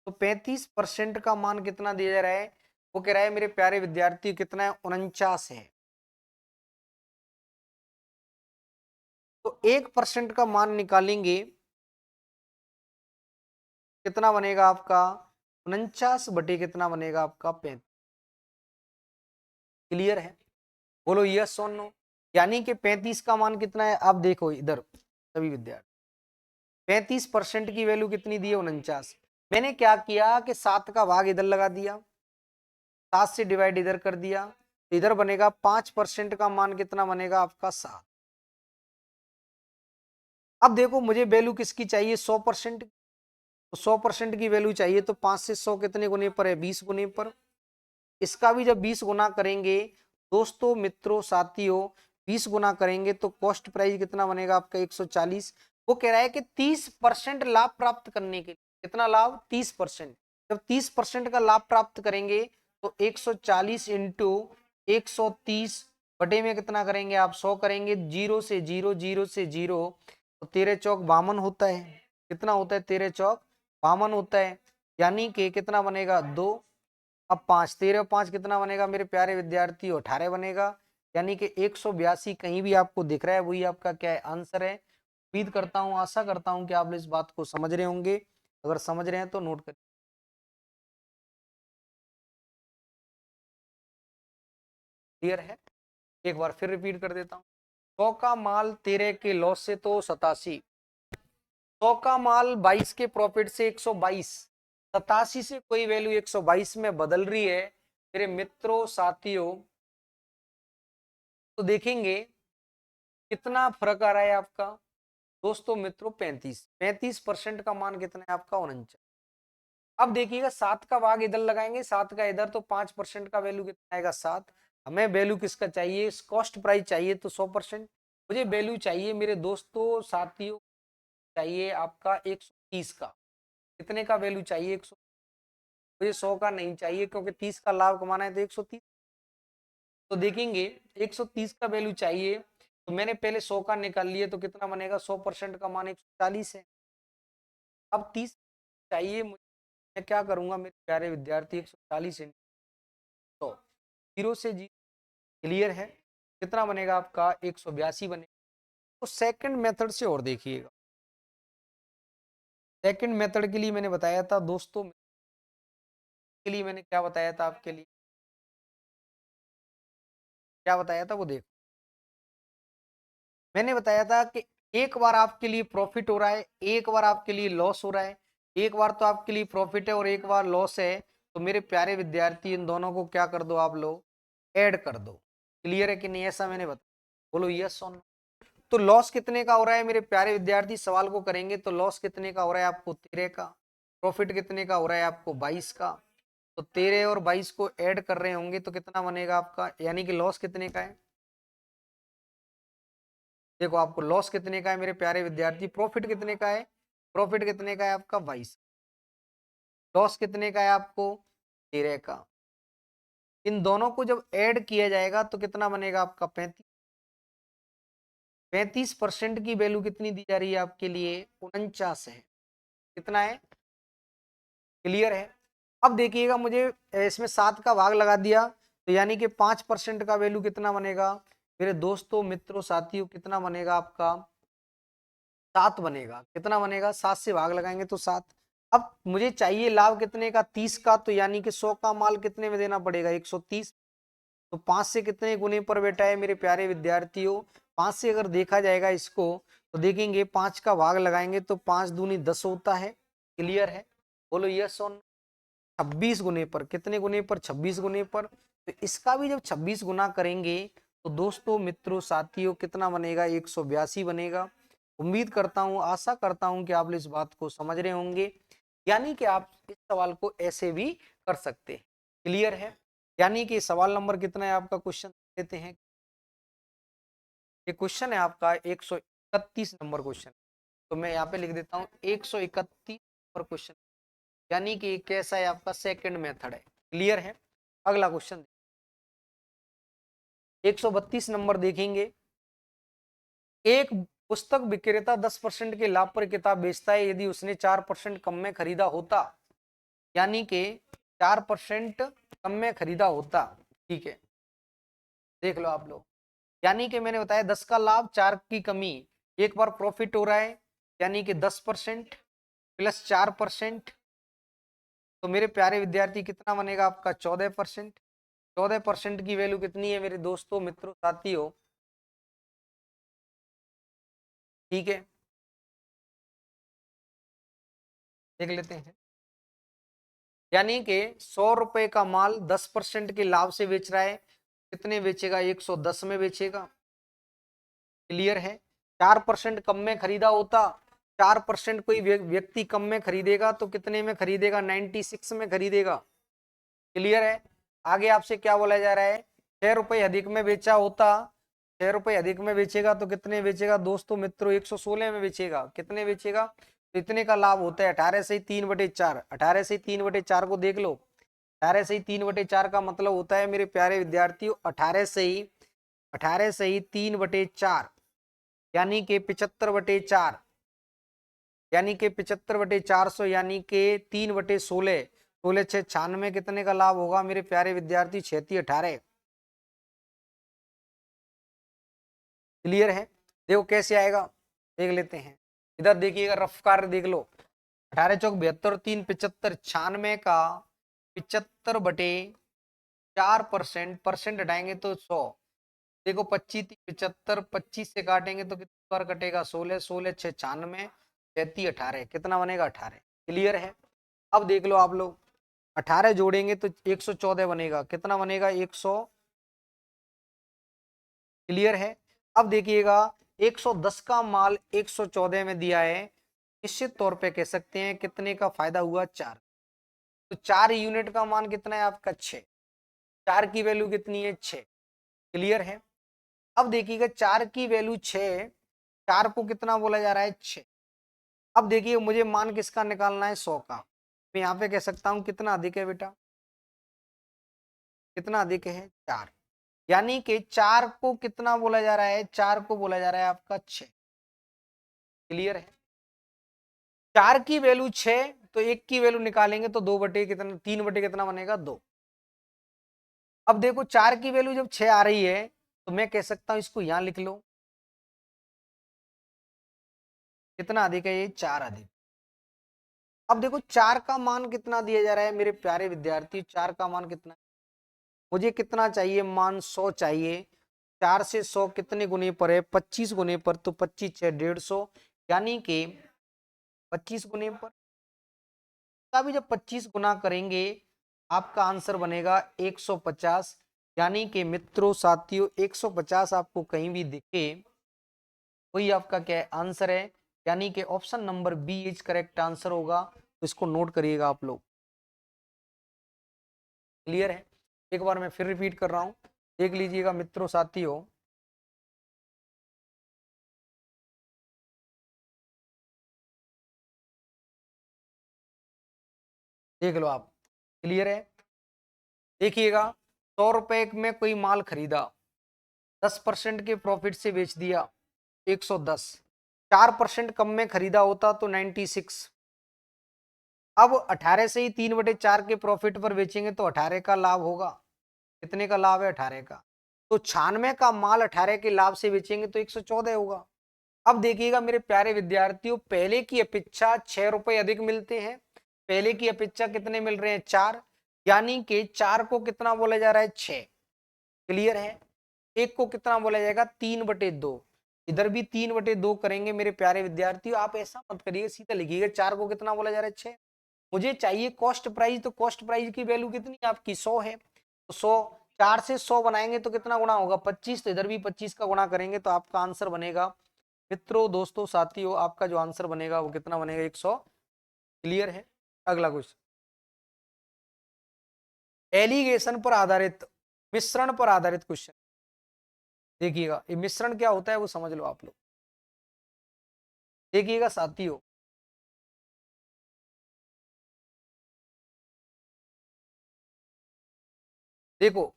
तो 35% का मान कितना दिया जा रहा है? वो कह रहा है मेरे प्यारे विद्यार्थी कितना है? 49 है। तो 1% का मान निकालेंगे, कितना बनेगा आपका? 49 बटे कितना बनेगा आपका? 35। क्लियर है? बोलो यस और नो। यानी कि 35 का मान कितना है? आप देखो इधर सभी विद्यार्थी, 35% की वैल्यू कितनी दी है? 49। मैंने क्या किया कि 7 का भाग इधर लगा दिया, 7 से डिवाइड इधर कर दिया, तो इधर बनेगा 5% का मान कितना बनेगा आपका? 7। अब देखो मुझे वैल्यू किसकी चाहिए, 100%। तो 100% की वैल्यू चाहिए तो 5 से 100 कितने गुने पर है, 20 गुने पर। इसका भी जब 20 गुना करेंगे दोस्तों मित्रों साथियों, 20 गुना करेंगे तो कॉस्ट प्राइस कितना बनेगा आपका 140। वो कह रहा है कि 30% लाभ प्राप्त करने के लिए, कितना लाभ, 30%। जब 30% का लाभ प्राप्त करेंगे तो 140 इंटू 130 बटे में कितना करेंगे आप, 100 करेंगे, 0 से 0, 0 से 0, तो 13 चौक 52 होता है। कितना होता है, 13 चौक 52 होता है। यानी कि कितना बनेगा, 2। अब 5, 13 5 कितना बनेगा मेरे प्यारे विद्यार्थी, 18 बनेगा। यानी कि 182 कहीं भी आपको दिख रहा है, वही आपका क्या है, आंसर है। उम्मीद करता हूं, आशा करता हूं कि आप इस बात को समझ रहे होंगे। अगर समझ रहे हैं तो नोट करिए। क्लियर है, एक बार फिर रिपीट कर देता हूँ। 100 का माल 13 के लॉस से तो 87, 100 का माल 22 के प्रॉफिट से 122, 87 से कोई वैल्यू 122 में बदल रही है मेरे मित्रों साथियों, तो देखेंगे कितना फर्क आ रहा है आपका दोस्तों मित्रों, 35% का मान कितना है आपका, 49। अब देखिएगा 7 का भाग इधर लगाएंगे, 7 का इधर, तो 5% का वैल्यू कितना आएगा, 7। हमें वैल्यू किसका चाहिए, कॉस्ट प्राइस चाहिए तो 100%। मुझे वैल्यू चाहिए मेरे दोस्तों साथियों, चाहिए आपका 130 का। कितने का वैल्यू चाहिए, 100। मुझे 100 का नहीं चाहिए क्योंकि 30 का लाभ कमाना है तो 130। तो देखेंगे 130 का वैल्यू चाहिए, तो मैंने पहले 100 का निकाल लिया, तो कितना बनेगा, 100% का मान 140 है। अब 30 चाहिए मुझे, मैं क्या करूंगा मेरे प्यारे विद्यार्थी, 140 तो 0 से 0, क्लियर है, कितना बनेगा आपका, 182 बनेगा। तो सेकंड मेथड से और देखिएगा, सेकंड मेथड के लिए मैंने बताया था दोस्तों, के लिए मैंने क्या बताया था आपके लिए, क्या बताया था वो देखो। मैंने बताया था कि एक बार आपके लिए प्रॉफिट हो रहा है, एक बार आपके लिए लॉस हो रहा है। एक बार तो आपके लिए प्रॉफिट है और एक बार लॉस है, तो मेरे प्यारे विद्यार्थी इन दोनों को क्या कर दो आप लोग, ऐड कर दो। क्लियर है कि नहीं, ऐसा मैंने बताया, बोलो यस और नो। तो लॉस कितने का हो रहा है मेरे प्यारे विद्यार्थी, सवाल को करेंगे तो लॉस कितने का हो रहा है आपको, 13 का। प्रॉफिट कितने का हो रहा है आपको, 22 का। तो 13 और 22 को ऐड कर रहे होंगे तो कितना बनेगा आपका, यानी कि लॉस कितने का है, देखो आपको लॉस कितने का है मेरे प्यारे विद्यार्थी, प्रॉफिट कितने का है, प्रॉफिट कितने का है आपका 22, लॉस कितने का है आपको 13 का। इन दोनों को जब ऐड किया जाएगा तो कितना बनेगा आपका 35। 35% की वैल्यू कितनी दी जा रही है आपके लिए, 49 है। कितना है, क्लियर है। अब देखिएगा मुझे इसमें 7 का भाग लगा दिया, तो यानी कि 5% का वैल्यू कितना बनेगा मेरे दोस्तों मित्रों साथियों, कितना बनेगा आपका 7 बनेगा। कितना बनेगा, 7 से भाग लगाएंगे तो 7। अब मुझे चाहिए लाभ कितने का, 30 का, तो यानी कि 100 का माल कितने में देना पड़ेगा, 130। तो 5 से कितने गुने पर बेटा है मेरे प्यारे विद्यार्थियों, 5 से अगर देखा जाएगा इसको, तो देखेंगे 5 का भाग लगाएंगे तो 5 दूनी 10 होता है। क्लियर है, बोलो यस और नो। 26 गुने पर, कितने गुने पर, 26 गुने पर। तो इसका भी जब 26 गुना करेंगे तो दोस्तों मित्रों साथियों कितना बनेगा, 182 बनेगा। उम्मीद करता हूं, आशा करता हूं कि आप इस बात को समझ रहे होंगे। यानी कि आप इस सवाल को ऐसे भी कर सकते हैं। क्लियर है, यानी कि सवाल नंबर कितना है आपका, क्वेश्चन देते हैं। ये क्वेश्चन है आपका 131 नंबर क्वेश्चन। तो मैं यहाँ पे लिख देता हूँ 131 नंबर क्वेश्चन, यानी कि कैसा है आपका सेकंड मेथड है। क्लियर है, अगला क्वेश्चन 132 नंबर देखेंगे। एक पुस्तक विक्रेता 10% के लाभ पर किताब बेचता है यदि उसने 4% कम में खरीदा होता, यानी कि 4% कम में खरीदा होता। ठीक है, देख लो आप लोग, यानी कि मैंने बताया 10 का लाभ 4 की कमी, एक बार प्रॉफिट हो रहा है, यानी कि 10% प्लस 4%, तो मेरे प्यारे विद्यार्थी कितना बनेगा आपका 14%। 14% की वैल्यू कितनी है मेरे दोस्तों मित्रों साथियों, ठीक है, देख लेते हैं। यानी कि 100 रुपए का माल 10% के लाभ से बेच रहा है, कितने बेचेगा, 110 में बेचेगा। क्लियर है, 4% कम में खरीदा होता, 4% कोई व्यक्ति कम में खरीदेगा तो कितने में खरीदेगा, 96 में खरीदेगा। क्लियर है। आगे आपसे क्या बोला जा रहा है, 6 रुपए अधिक में बेचा होता, 6 रुपए अधिक में बेचेगा तो कितने बेचेगा दोस्तों मित्रों, 116 में बेचेगा। कितने बेचेगा, तो इतने का लाभ होता है। 18 से 3/4, 18 से 3/4 को देख लो। 18 से 3/4 का मतलब होता है मेरे प्यारे विद्यार्थियों, 18 से ही 3/4 यानी कि 75/4, यानी कि 75/400 यानी कि 3/16, 16 6 96, कितने का लाभ होगा मेरे प्यारे विद्यार्थी, 3618। क्लियर है। देखो कैसे आएगा, देख लेते हैं। इधर देखिएगा, रफ कार्य देख लो। 18 चौक 72, 3 75, 96 का 75/4%, परसेंट हटाएंगे तो 100। देखो 25 75, 25 से काटेंगे तो कितनी बार कटेगा, 16, 16 6 96, 33 18, कितना बनेगा 18। क्लियर है। अब देख लो आप लोग, 18 जोड़ेंगे तो 114 बनेगा, कितना बनेगा 100। क्लियर है। अब देखिएगा 110 का माल 114 में दिया है, निश्चित तौर पे कह सकते हैं कितने का फायदा हुआ, 4। तो 4 यूनिट का मान कितना है आपका, 6। 4 की वैल्यू कितनी है, 6। क्लियर है। अब देखिएगा 4 की वैल्यू 6, 4 को कितना बोला जा रहा है, 6। अब देखिए मुझे मान किसका निकालना है, 100 का। मैं यहाँ पे कह सकता हूँ कितना अधिक है बेटा, कितना अधिक है, 4। यानी कि 4 को कितना बोला जा रहा है, 4 को बोला जा रहा है आपका 6। क्लियर है। 4 की वैल्यू 6, तो 1 की वैल्यू निकालेंगे तो 2 बटे कितना, 3 बटे कितना बनेगा, 2। अब देखो 4 की वैल्यू जब 6 आ रही है तो मैं कह सकता हूं इसको यहां लिख लो, कितना अधिक है ये, 4 अधिक। अब देखो 4 का मान कितना दिया जा रहा है मेरे प्यारे विद्यार्थी, 4 का मान कितना, मुझे कितना चाहिए, मान 100 चाहिए। 4 से 100 कितने गुने पर है, 25 गुने पर, तो 25 6 150, यानी कि 25 गुने पर। अभी जब 25 गुना करेंगे आपका आंसर बनेगा 150। यानी कि मित्रों साथियों 150 आपको कहीं भी दिखे, वही आपका क्या है, आंसर है। यानी कि option number B is correct answer होगा। तो इसको नोट करिएगा आप लोग। क्लियर है। एक बार मैं फिर रिपीट कर रहा हूं, देख लीजिएगा मित्रों साथियों। देख लो आप। क्लियर है। देखिएगा 100 रुपए में कोई माल खरीदा, 10% के प्रॉफिट से बेच दिया 110, 4% कम में खरीदा होता तो 96। अब 18 से ही 3/4 के प्रॉफिट पर बेचेंगे तो 18 का लाभ होगा। कितने का लाभ है, 18 का। तो 96 का माल 18 के लाभ से बेचेंगे तो 114 होगा। अब देखिएगा मेरे प्यारे विद्यार्थियों, पहले की अपेक्षा 6 रुपए अधिक मिलते हैं। पहले की अपेक्षा कितने मिल रहे हैं, 4। यानी कि 4 को कितना बोला जा रहा है, 6। क्लियर है। एक को कितना बोला जाएगा, 3/2। इधर भी 3/2 करेंगे मेरे प्यारे विद्यार्थियों। आप ऐसा मत करिए, सीधा लिखिएगा 4 को कितना बोला जा रहा है, 6। मुझे चाहिए कॉस्ट प्राइस, तो कॉस्ट प्राइस की वैल्यू कितनी आपकी, 100 है। तो 100, 4 से 100 बनाएंगे तो कितना गुना होगा, 25। तो इधर भी 25 का गुणा करेंगे तो आपका आंसर बनेगा मित्रों, दोस्तों, साथियों, आपका जो आंसर बनेगा वो कितना बनेगा, 100। क्लियर है। अगला क्वेश्चन, एलिगेशन पर आधारित, मिश्रण पर आधारित क्वेश्चन। देखिएगा ये मिश्रण क्या होता है वो समझ लो आप लोग। देखिएगा साथियों, देखो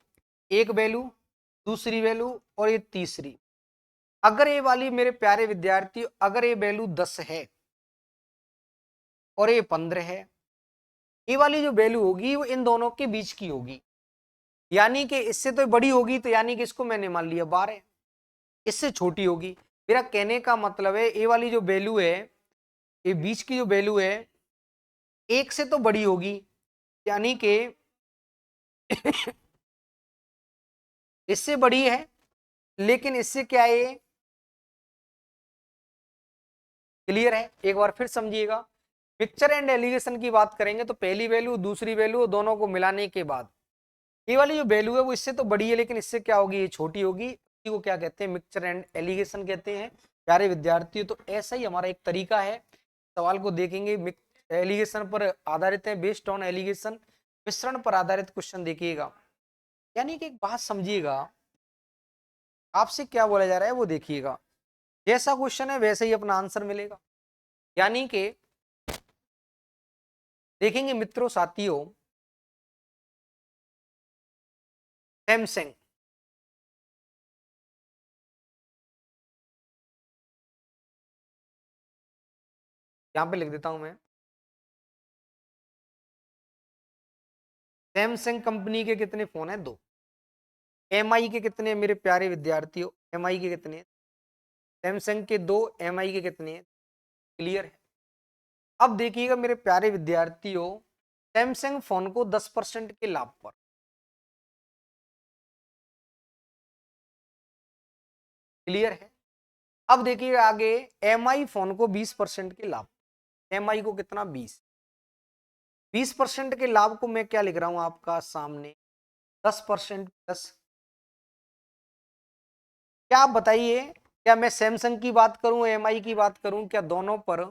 एक वैल्यू, दूसरी वैल्यू और ये तीसरी। अगर ये वाली मेरे प्यारे विद्यार्थी, अगर ये वैल्यू 10 है और ये 15 है, ये वाली जो वैल्यू होगी वो इन दोनों के बीच की होगी। यानी कि इससे तो बड़ी होगी, तो यानी कि इसको मैंने मान लिया 12, इससे छोटी होगी। मेरा कहने का मतलब है ये वाली जो वैल्यू है, ये बीच की जो वैल्यू है, एक से तो बड़ी होगी, यानी कि इससे बड़ी है, लेकिन इससे क्या है, क्लियर है। एक बार फिर समझिएगा, पिक्चर एंड एलिगेशन की बात करेंगे तो पहली वैल्यू दूसरी वैल्यू दोनों को मिलाने के बाद ये वाली जो वैल्यू है वो इससे तो बड़ी है, लेकिन इससे क्या होगी, ये छोटी होगी। इसी को क्या कहते हैं, मिक्सचर एंड एलिगेशन कहते हैं। प्यारे विद्यार्थियों, तो ऐसा ही हमारा एक तरीका है, सवाल को देखेंगे, एलिगेशन पर आधारित है, बेस्ड ऑन एलिगेशन, मिश्रण पर आधारित क्वेश्चन देखिएगा। यानी कि एक बात समझिएगा, आपसे क्या बोला जा रहा है वो देखिएगा, जैसा क्वेश्चन है वैसे ही अपना आंसर मिलेगा। यानी कि देखेंगे मित्रों साथियों, सैमसंग, यहां पे लिख देता हूं मैं, सैमसंग कंपनी के कितने फोन है? 2। एमआई के कितने मेरे प्यारे विद्यार्थियों? एमआई के कितने? सैमसंग के 2, एमआई के कितने? क्लियर है। अब देखिएगा मेरे प्यारे विद्यार्थियों, सैमसंग फोन को 10% के लाभ पर, क्लियर है। अब देखिए आगे, एमआई फोन को 20% के लाभ, एमआई को कितना? 20% के लाभ को मैं क्या लिख रहा हूं आपका सामने? 10% प्लस, क्या आप बताइए, क्या मैं सैमसंग की बात करूं, एमआई की बात करूं, क्या दोनों पर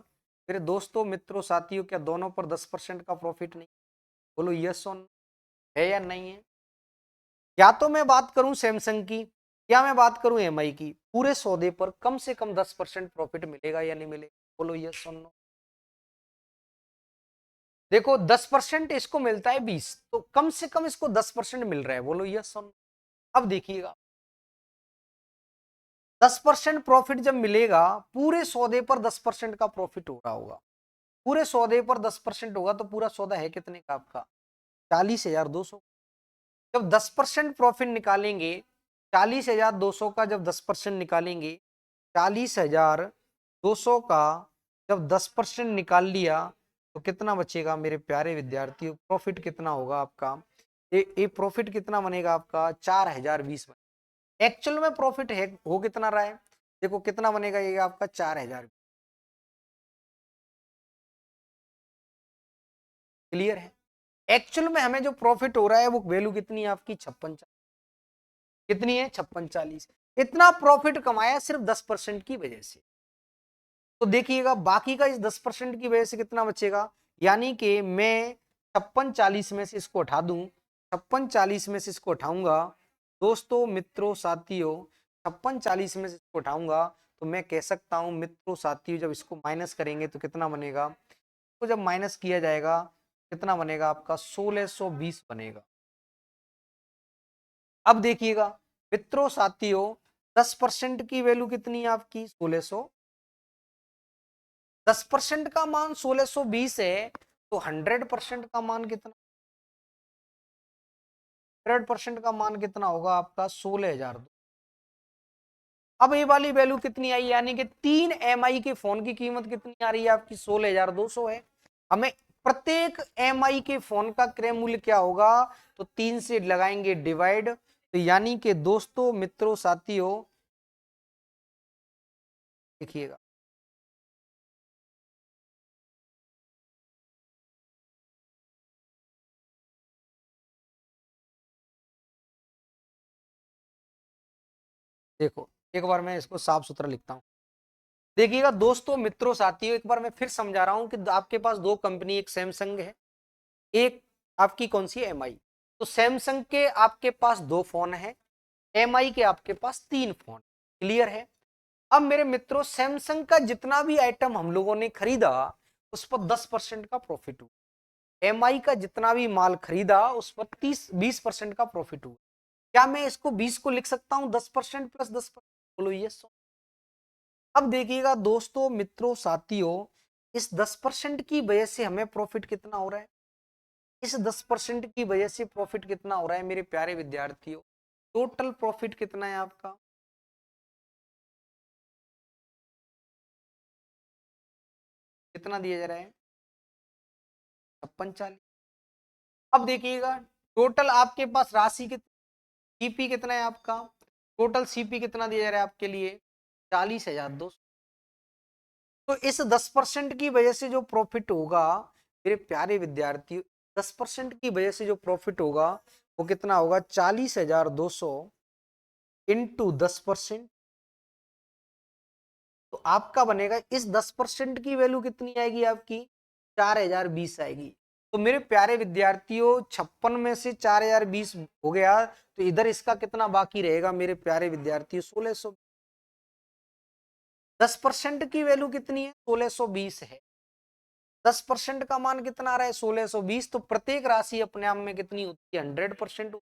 मेरे दोस्तों मित्रों साथियों, क्या दोनों पर 10% का प्रॉफिट नहीं? बोलो यस और नो, है या नहीं है? या तो मैं बात करूं सैमसंग की, या मैं बात करूं एमआई की, पूरे सौदे पर कम से कम 10% प्रॉफिट मिलेगा या नहीं मिलेगा? बोलो यस और नो। देखो 10% इसको मिलता है 20, तो कम से कम इसको 10% मिल रहा है, बोलो यस और नो। अब देखिएगा 10% प्रॉफिट जब मिलेगा, पूरे सौदे पर 10% का प्रॉफिट हो रहा होगा, पूरे सौदे पर 10% होगा, तो पूरा सौदा है कितने का आपका? 40,200। जब 10% प्रॉफिट निकालेंगे, 40,200 का जब 10% निकालेंगे, 40,200 का जब 10% निकाल लिया, तो कितना बचेगा मेरे प्यारे विद्यार्थियों? प्रॉफिट कितना होगा आपका? ये प्रॉफिट कितना बनेगा आपका? 4,020। एक्चुअल में प्रॉफिट है हो कितना रहा है? देखो कितना बनेगा ये आपका? 4,000। क्लियर है। एक्चुअल में हमें जो प्रॉफिट हो रहा है वो वैल्यू कितनी है आपकी? 56। कितनी है? 5640। इतना प्रॉफिट कमाया सिर्फ 10% की वजह से। तो देखिएगा बाकी का इस 10% की वजह से कितना बचेगा, यानी कि मैं 5640 में से इसको हटा दूं, 5640 में से इसको हटाऊंगा दोस्तों मित्रों साथियों, 5640 में से इसको हटाऊंगा, तो मैं कह सकता हूं मित्रों साथियों, जब इसको माइनस करेंगे तो कितना बनेगा? तो जब माइनस किया जाएगा कितना बनेगा आपका? 1620 बनेगा। अब देखिएगा मित्रों साथियों, 10% की वैल्यू कितनी है आपकी? 1600। 10% का मान 1620 है, तो 100% का मान कितना? 100% का मान कितना होगा आपका? 16,000। अब ये वाली वैल्यू कितनी आई, यानी कि 3 एमआई के फोन की कीमत कितनी आ रही है आपकी? 16,200 है। हमें प्रत्येक एमआई के फोन का क्रय मूल्य क्या होगा? तो 3 से लगाएंगे डिवाइड, तो यानी कि दोस्तों मित्रों साथियों देखिएगा, देखो एक बार मैं इसको साफ सुथरा लिखता हूं। देखिएगा दोस्तों मित्रों साथियों, एक बार मैं फिर समझा रहा हूं कि आपके पास दो कंपनी, एक सैमसंग है, एक आपकी कौन सी? एमआई। तो सैमसंग के आपके पास 2 फोन है, एमआई के आपके पास 3 फोन। क्लियर है। अब मेरे मित्रों सैमसंग का जितना भी आइटम हम लोगों ने खरीदा उस पर 10% का प्रॉफिट हुआ, एमआई का जितना भी माल खरीदा उस पर 20% का प्रॉफिट हुआ। क्या मैं इसको 20 को लिख सकता हूं 10% प्लस 10%? बोलो यस। अब देखिएगा दोस्तों मित्रों साथियों, इस 10% की वजह से हमें प्रॉफिट कितना हो रहा है? इस 10% की वजह से प्रॉफिट कितना हो रहा है मेरे प्यारे विद्यार्थियों? टोटल प्रॉफिट कितना है आपका? कितना दिया जा रहा है? 5640। अब देखिएगा टोटल आपके पास राशि कितनी, सीपी कितना है आपका? टोटल सीपी कितना दिया जा रहा है आपके लिए? 40,200। तो इस 10% की वजह से जो प्रॉफिट होगा मेरे प्यारे विद्यार्थियों, 10% की वजह से जो प्रॉफिट होगा वो कितना होगा? 40,200 इंटू 10%, तो आपका बनेगा इस 10% की वैल्यू कितनी आएगी आपकी 4020 आएगी। तो मेरे प्यारे विद्यार्थियों 56 में से 4020 हो गया, तो इधर इसका कितना बाकी रहेगा मेरे प्यारे विद्यार्थियों 1600। 10% की वैल्यू कितनी है 1620 है। 10% का मान कितना आ रहा है 1620, तो प्रत्येक राशि अपने आप में कितनी होती है 100%। तो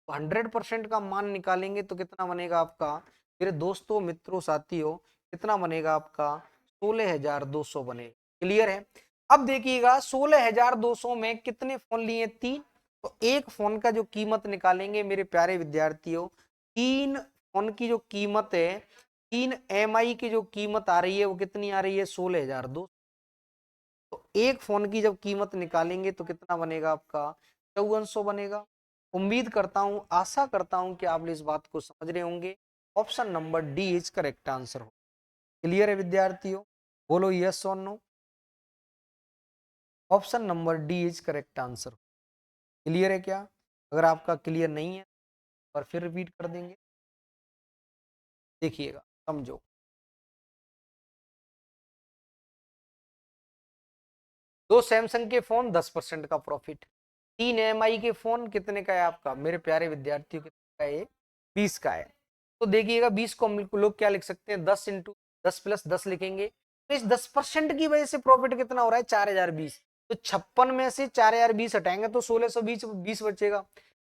100% का मान निकालेंगे तो कितना बनेगा आपका मेरे दोस्तों मित्रों साथियों, कितना बनेगा आपका 16,200 बनेगा। क्लियर है। अब देखिएगा 16,200 में कितने फोन लिए 3, तो एक फोन का जो कीमत निकालेंगे मेरे प्यारे विद्यार्थियों, 3 फोन की जो कीमत है, 3 MI की जो कीमत आ रही है वो कितनी आ रही है 16,200। तो एक फोन की जब कीमत निकालेंगे तो कितना बनेगा आपका 5400 बनेगा। उम्मीद करता हूं, आशा करता हूं कि आप इस बात को समझ रहे होंगे। Option number D is correct answer हो। क्लियर है विद्यार्थियों, बोलो यस और no. Option number D is correct answer. Clear है क्या? अगर आपका क्लियर नहीं है और फिर रिपीट कर देंगे, देखिएगा समझो। दो सैमसंग के फोन 10% का प्रॉफिट, 3 MI के फोन कितने का है आपका मेरे प्यारे विद्यार्थियों, कितने का है 20 का है। तो देखिएगा 20 को हम लोग क्या लिख सकते हैं 10 इंटू 10 प्लस 10 लिखेंगे। तो इस 10% की वजह से प्रॉफिट कितना हो रहा है 4020। तो 56 में से 4020 हटाएंगे तो 1620 बचेगा।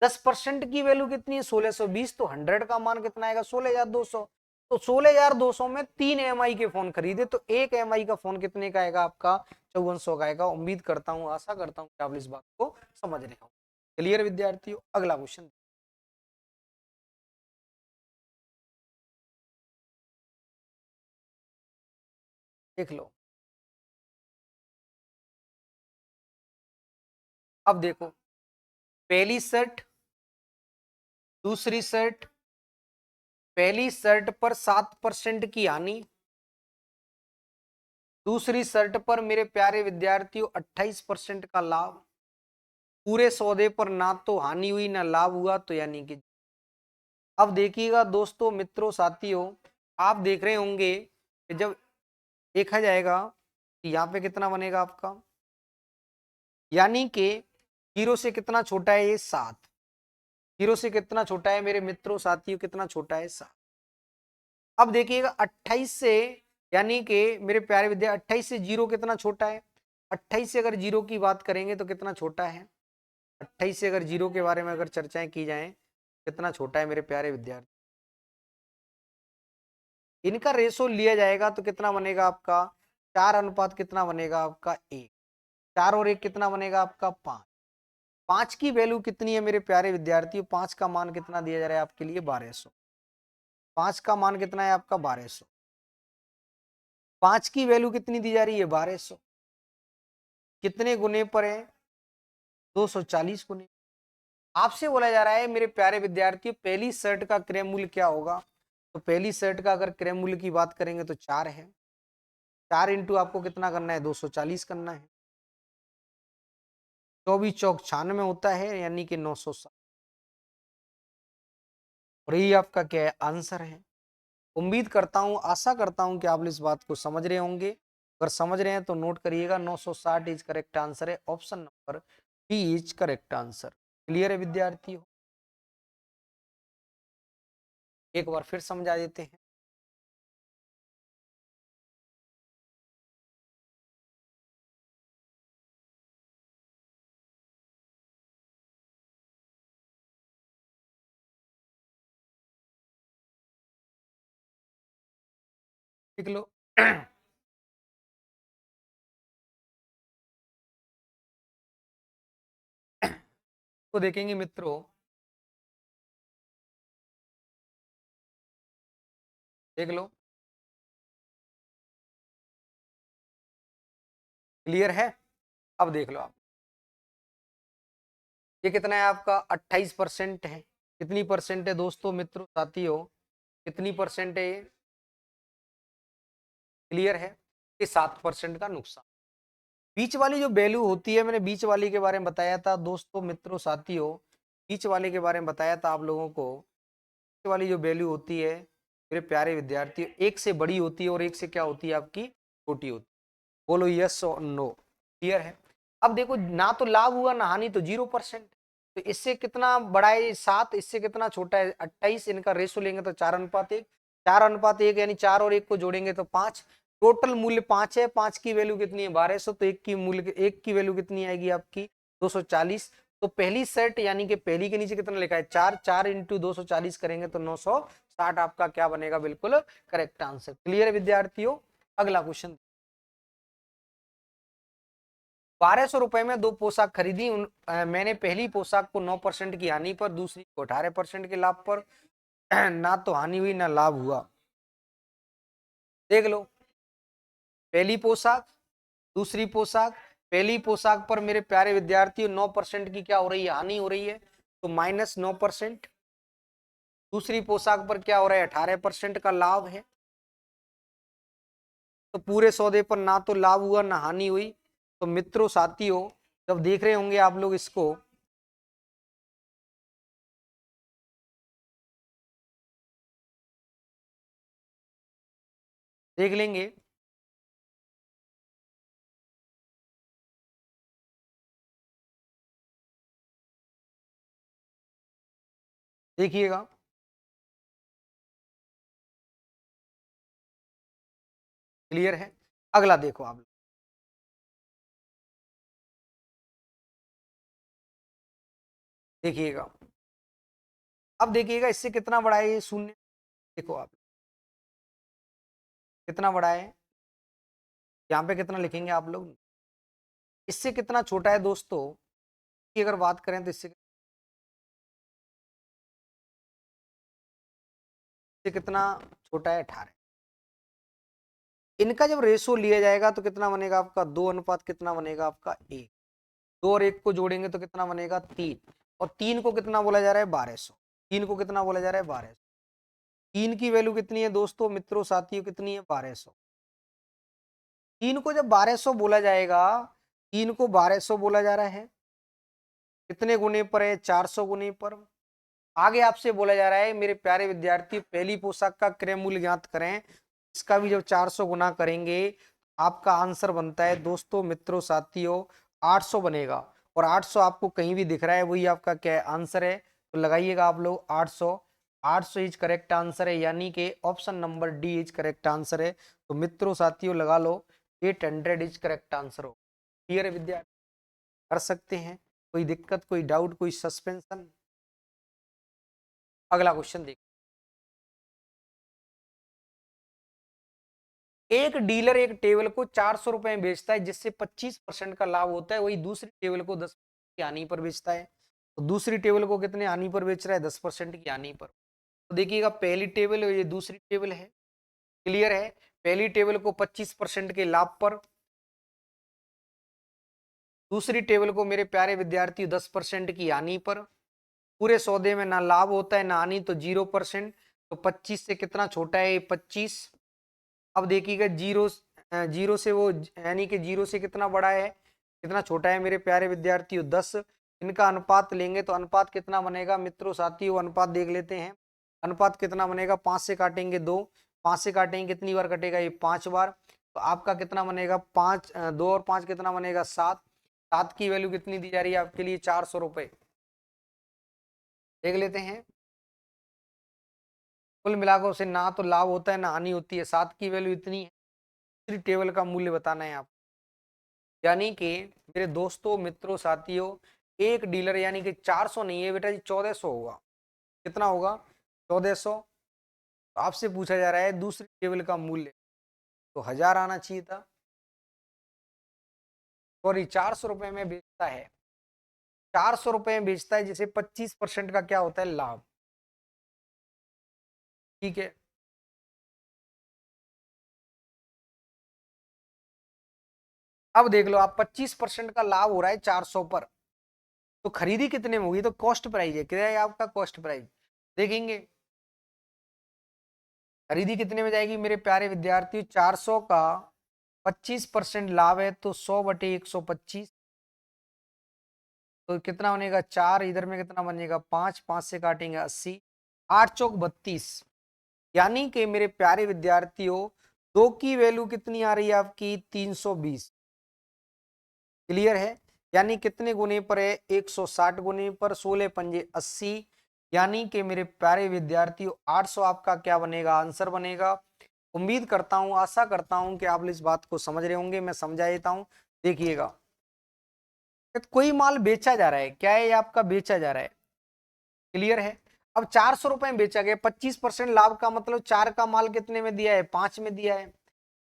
10% की वैल्यू कितनी है 1620, तो 100 का मान कितना आएगा 16,200। तो 16,200 में 3 MI के फोन खरीदे, तो 1 MI का फोन कितने का आएगा आपका 5400 का आएगा। उम्मीद करता हूं, आशा करता हूं कि आप इस बात को समझ रहे हो। क्लियर विद्यार्थियों, अगला क्वेश्चन देख लो। अब देखो, पहली शर्ट, दूसरी शर्ट, पहली शर्ट पर 7% की हानि, दूसरी शर्ट पर मेरे प्यारे विद्यार्थियों 28% का लाभ। पूरे सौदे पर ना तो हानि हुई ना लाभ हुआ, तो यानी कि अब देखिएगा दोस्तों मित्रों साथियों, आप देख रहे होंगे कि जब देखा जाएगा कि यहाँ पे कितना बनेगा आपका, यानी कि 0 से कितना छोटा है ये 7, 0 से कितना छोटा है मेरे मित्रों साथियों, कितना छोटा है 7। अब देखिएगा 28 से, यानी कि मेरे प्यारे विद्या 28 से 0 कितना छोटा है, 28 से अगर 0 की बात करेंगे तो कितना छोटा है, 28 से अगर 0 के बारे में अगर चर्चाएं की जाएं कितना छोटा है मेरे प्यारे विद्यार्थी, इनका रेशो लिया जाएगा तो कितना बनेगा आपका 4 अनुपात कितना बनेगा आपका 1, 4 और 1 कितना बनेगा आपका 5। 5 की वैल्यू कितनी है मेरे प्यारे विद्यार्थियों, 5 का मान कितना दिया जा रहा है आपके लिए 1200। 5 का मान कितना है आपका 1200। 5 की वैल्यू कितनी दी जा रही है 1200, कितने गुने पर है 240 गुने। आपसे बोला जा रहा है मेरे प्यारे विद्यार्थियों पहली शर्ट का क्रय मूल्य क्या होगा, तो पहली शर्ट का अगर क्रय मूल्य की बात करेंगे तो 4 है, 4 इंटू आपको कितना करना है 240 करना है, 24 चौक 96 होता है, यानी कि 960। और यही आपका क्या है आंसर है। उम्मीद करता हूं, आशा करता हूं कि आप इस बात को समझ रहे होंगे। अगर समझ रहे हैं तो नोट करिएगा 960 इज करेक्ट आंसर है, option number B is correct answer. Clear है विद्यार्थियों, एक बार फिर समझा देते हैं। लिख लो। तो देखेंगे मित्रों, देख लो क्लियर है। अब देख लो आप, ये कितना है आपका 28% है। कितनी परसेंट है दोस्तों मित्रों साथियों, कितनी परसेंट है ये, क्लियर है कि 7% का नुकसान। बीच वाली जो वैल्यू होती है, मैंने बीच वाली के बारे में बताया था दोस्तों मित्रों साथियों, बीच वाले के बारे में बताया था आप लोगों को। बीच वाली जो वैल्यू होती है मेरे प्यारे विद्यार्थियों, एक से बड़ी होती है और एक से क्या होती है आपकी छोटी होती है। बोलो यस और नो, क्लियर है। अब देखो ना तो लाभ हुआ ना हानि, तो 0%। तो इससे कितना बड़ा है 7, इससे कितना छोटा है 28। इनका रेशो लेंगे तो 4:1, 4:1 यानी 4 और 1 को जोड़ेंगे तो 5। टोटल मूल्य 5 है, 5 की वैल्यू कितनी है 1200, तो एक की वैल्यू कितनी आएगी आपकी 240। तो पहली सेट यानी कि पहली के नीचे कितना लिखा है 4, 4 इंटू 240 करेंगे तो 960 आपका क्या बनेगा, बिल्कुल करेक्ट आंसर। क्लियर है विद्यार्थियों। अगला क्वेश्चन, 1200 रुपए में 2 पोशाक खरीदी। मैंने पहली पोशाक को 9% की हानि पर, दूसरी को 18% के लाभ पर। ना तो हानि हुई ना लाभ हुआ। देख लो, पहली पोशाक, दूसरी पोशाक। पहली पोशाक पर मेरे प्यारे विद्यार्थियों 9% की क्या हो रही है, हानि हो रही है, तो -9%। दूसरी पोशाक पर क्या हो रहा है 18% का लाभ है। तो पूरे सौदे पर ना तो लाभ हुआ ना हानि हुई। तो मित्रों साथियों, जब देख रहे होंगे आप लोग इसको, देख लेंगे। देखिएगा, क्लियर है। अगला देखो आप, देखिएगा। अब देखिएगा इससे कितना बड़ा है ये शून्य। देखो आप कितना बड़ा है, यहाँ पे कितना लिखेंगे आप लोग। इससे कितना छोटा है दोस्तों की अगर बात करें तो इससे कितना छोटा है 18। इनका जब रेशो लिया जाएगा तो कितना बनेगा आपका 2 अनुपात कितना बनेगा आपका 1। 2 और 1 को जोड़ेंगे तो कितना बनेगा 3। और 3 को कितना बोला जा रहा है 1200। 3 को कितना बोला जा रहा है 1200। 3 की वैल्यू कितनी है दोस्तों, मित्रों साथियों, कितनी है 1200। 3 को जब 1200 बोला जाएगा, 3 को 1200 बोला जा रहा है, कितने गुने पर है 400 गुने पर। आगे आपसे बोला जा रहा है मेरे प्यारे विद्यार्थी, पहली पोशाक का क्रय मूल्य ज्ञात करें। इसका भी जब 400 गुना करेंगे, आपका आंसर बनता है दोस्तों, मित्रों साथियों 800 बनेगा। और 800 आपको कहीं भी दिख रहा है, वही आपका क्या आंसर है, तो लगाइएगा आप लोग 800। 800 इज करेक्ट आंसर है, यानी कि option number D is correct answer है। तो मित्रों साथियों लगा लो 800 इज करेक्ट आंसर हो। क्लियर है विद्यार्थी, कर सकते हैं। कोई दिक्कत, कोई डाउट, कोई सस्पेंशन। अगला क्वेश्चन देखिए, एक डीलर एक टेबल को 400 रुपए में बेचता है जिससे 25% का लाभ होता है, वही दूसरी टेबल को 10% की हानि पर बेचता है। तो दूसरी टेबल को कितने हानि पर बेच रहा है 10% की हानि पर। तो देखिएगा पहली टेबल और ये दूसरी टेबल है, क्लियर है। पहली टेबल को 25% के लाभ पर, दूसरी टेबल को मेरे प्यारे विद्यार्थी 10% की हानि पर। पूरे सौदे में ना लाभ होता है ना हानि, तो 0%। तो 25 से कितना छोटा है 25। अब देखिएगा जीरो, जीरो से वो यानी कि जीरो से कितना बड़ा है, कितना छोटा है मेरे प्यारे विद्यार्थियों 10। इनका अनुपात लेंगे तो अनुपात कितना बनेगा मित्रों साथियों, अनुपात देख लेते हैं। अनुपात कितना बनेगा, 5 से काटेंगे 2, 5 से काटेंगे कितनी बार कटेगा ये 5 बार। तो आपका कितना बनेगा 5, 2 और 5 कितना बनेगा 7। 7 की वैल्यू कितनी दी जा रही है आपके लिए 400 रुपए। देख लेते हैं, कुल मिलाकर उसे ना तो लाभ होता है ना हानि होती है। 7 की वैल्यू इतनी है, दूसरी टेबल का मूल्य बताना है आप। यानी कि मेरे दोस्तों मित्रों साथियों, एक डीलर यानी कि 400 नहीं है बेटा जी, 1400 होगा। कितना होगा 1400। तो आपसे पूछा जा रहा है दूसरी टेबल का मूल्य, तो 1000 आना चाहिए था। सॉरी 400 रुपए में बेचता है, 400 रुपए में बेचता है, जिसे 25% का क्या होता है लाभ। ठीक है, अब देख लो आप 25% का लाभ हो रहा है 400 पर, तो खरीदी कितने में होगी, तो कॉस्ट प्राइस है, क्या है आपका कॉस्ट प्राइस। देखेंगे खरीदी कितने में जाएगी मेरे प्यारे विद्यार्थियों, 400 का 25% लाभ है तो 100/125। तो कितना बनेगा 4, इधर में कितना बनेगा 5, 5 से काटेंगे 80, 8 चौक 32। यानी कि मेरे प्यारे विद्यार्थियों 2 की वैल्यू कितनी आ रही है आपकी 320। क्लियर है? यानी कितने गुने पर है 160 गुने पर, 16 पंजे 80, यानी कि मेरे प्यारे विद्यार्थियों 800 आपका क्या बनेगा, आंसर बनेगा। उम्मीद करता हूं, आशा करता हूं कि आप इस बात को समझ रहे होंगे। मैं समझा देता हूं, देखिएगा। कोई माल बेचा जा रहा है, क्या है ये आपका, बेचा जा रहा है। क्लियर है? अब 400 रुपए में बेचा गया, 25% लाभ का मतलब 4 का माल कितने में दिया है, 5 में दिया है।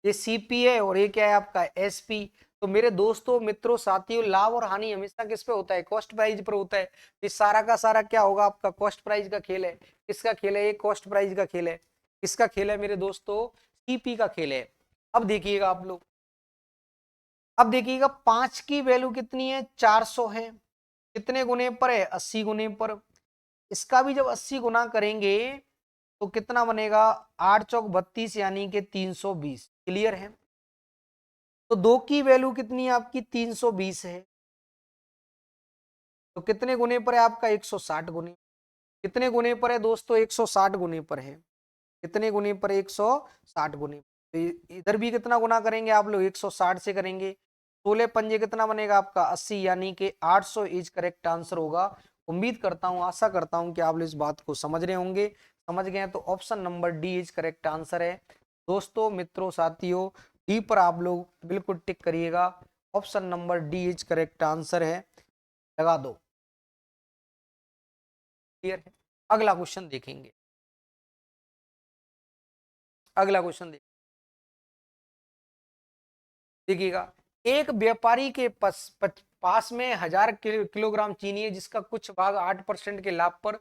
ये सीपी है और ये क्या है आपका एसपी। तो मेरे दोस्तों मित्रों साथियों, लाभ और हानि हमेशा किस पे होता है, कॉस्ट प्राइस पर होता है। ये सारा का सारा क्या होगा आपका, कॉस्ट प्राइस का खेल है। किसका खेल है ये, कॉस्ट प्राइस का खेल है। किसका खेल है मेरे दोस्तों, सीपी का खेल है। अब देखिएगा आप लोग, अब देखिएगा 5 की वैल्यू कितनी है, 400 है। कितने गुने पर है, 80 गुने पर। इसका भी जब 80 गुना करेंगे तो कितना बनेगा, 8 चौक 32 यानी कि 320। क्लियर है? तो 2 की वैल्यू कितनी है आपकी, 320 है। तो कितने गुने पर है आपका, 160 गुने। कितने गुने पर है दोस्तों, 160 गुने पर है। कितने गुने पर, 160 गुने। तो इधर भी कितना गुना करेंगे आप लोग, 160 से करेंगे। 16 पंजे कितना बनेगा आपका, 80, यानी कि 800 इज करेक्ट आंसर होगा। उम्मीद करता हूं, आशा करता हूं कि आप इस बात को समझ रहे होंगे। समझ गए हैं तो option number D is correct answer है। दोस्तों मित्रों साथियों, डी पर आप लोग बिल्कुल टिक करिएगा। Option number D is correct answer है, लगा दो। क्लियर है? अगला क्वेश्चन देखेंगे। अगला क्वेश्चन देखिएगा। एक व्यापारी के पास में 1000 किलोग्राम चीनी है, जिसका कुछ भाग 8% के लाभ पर,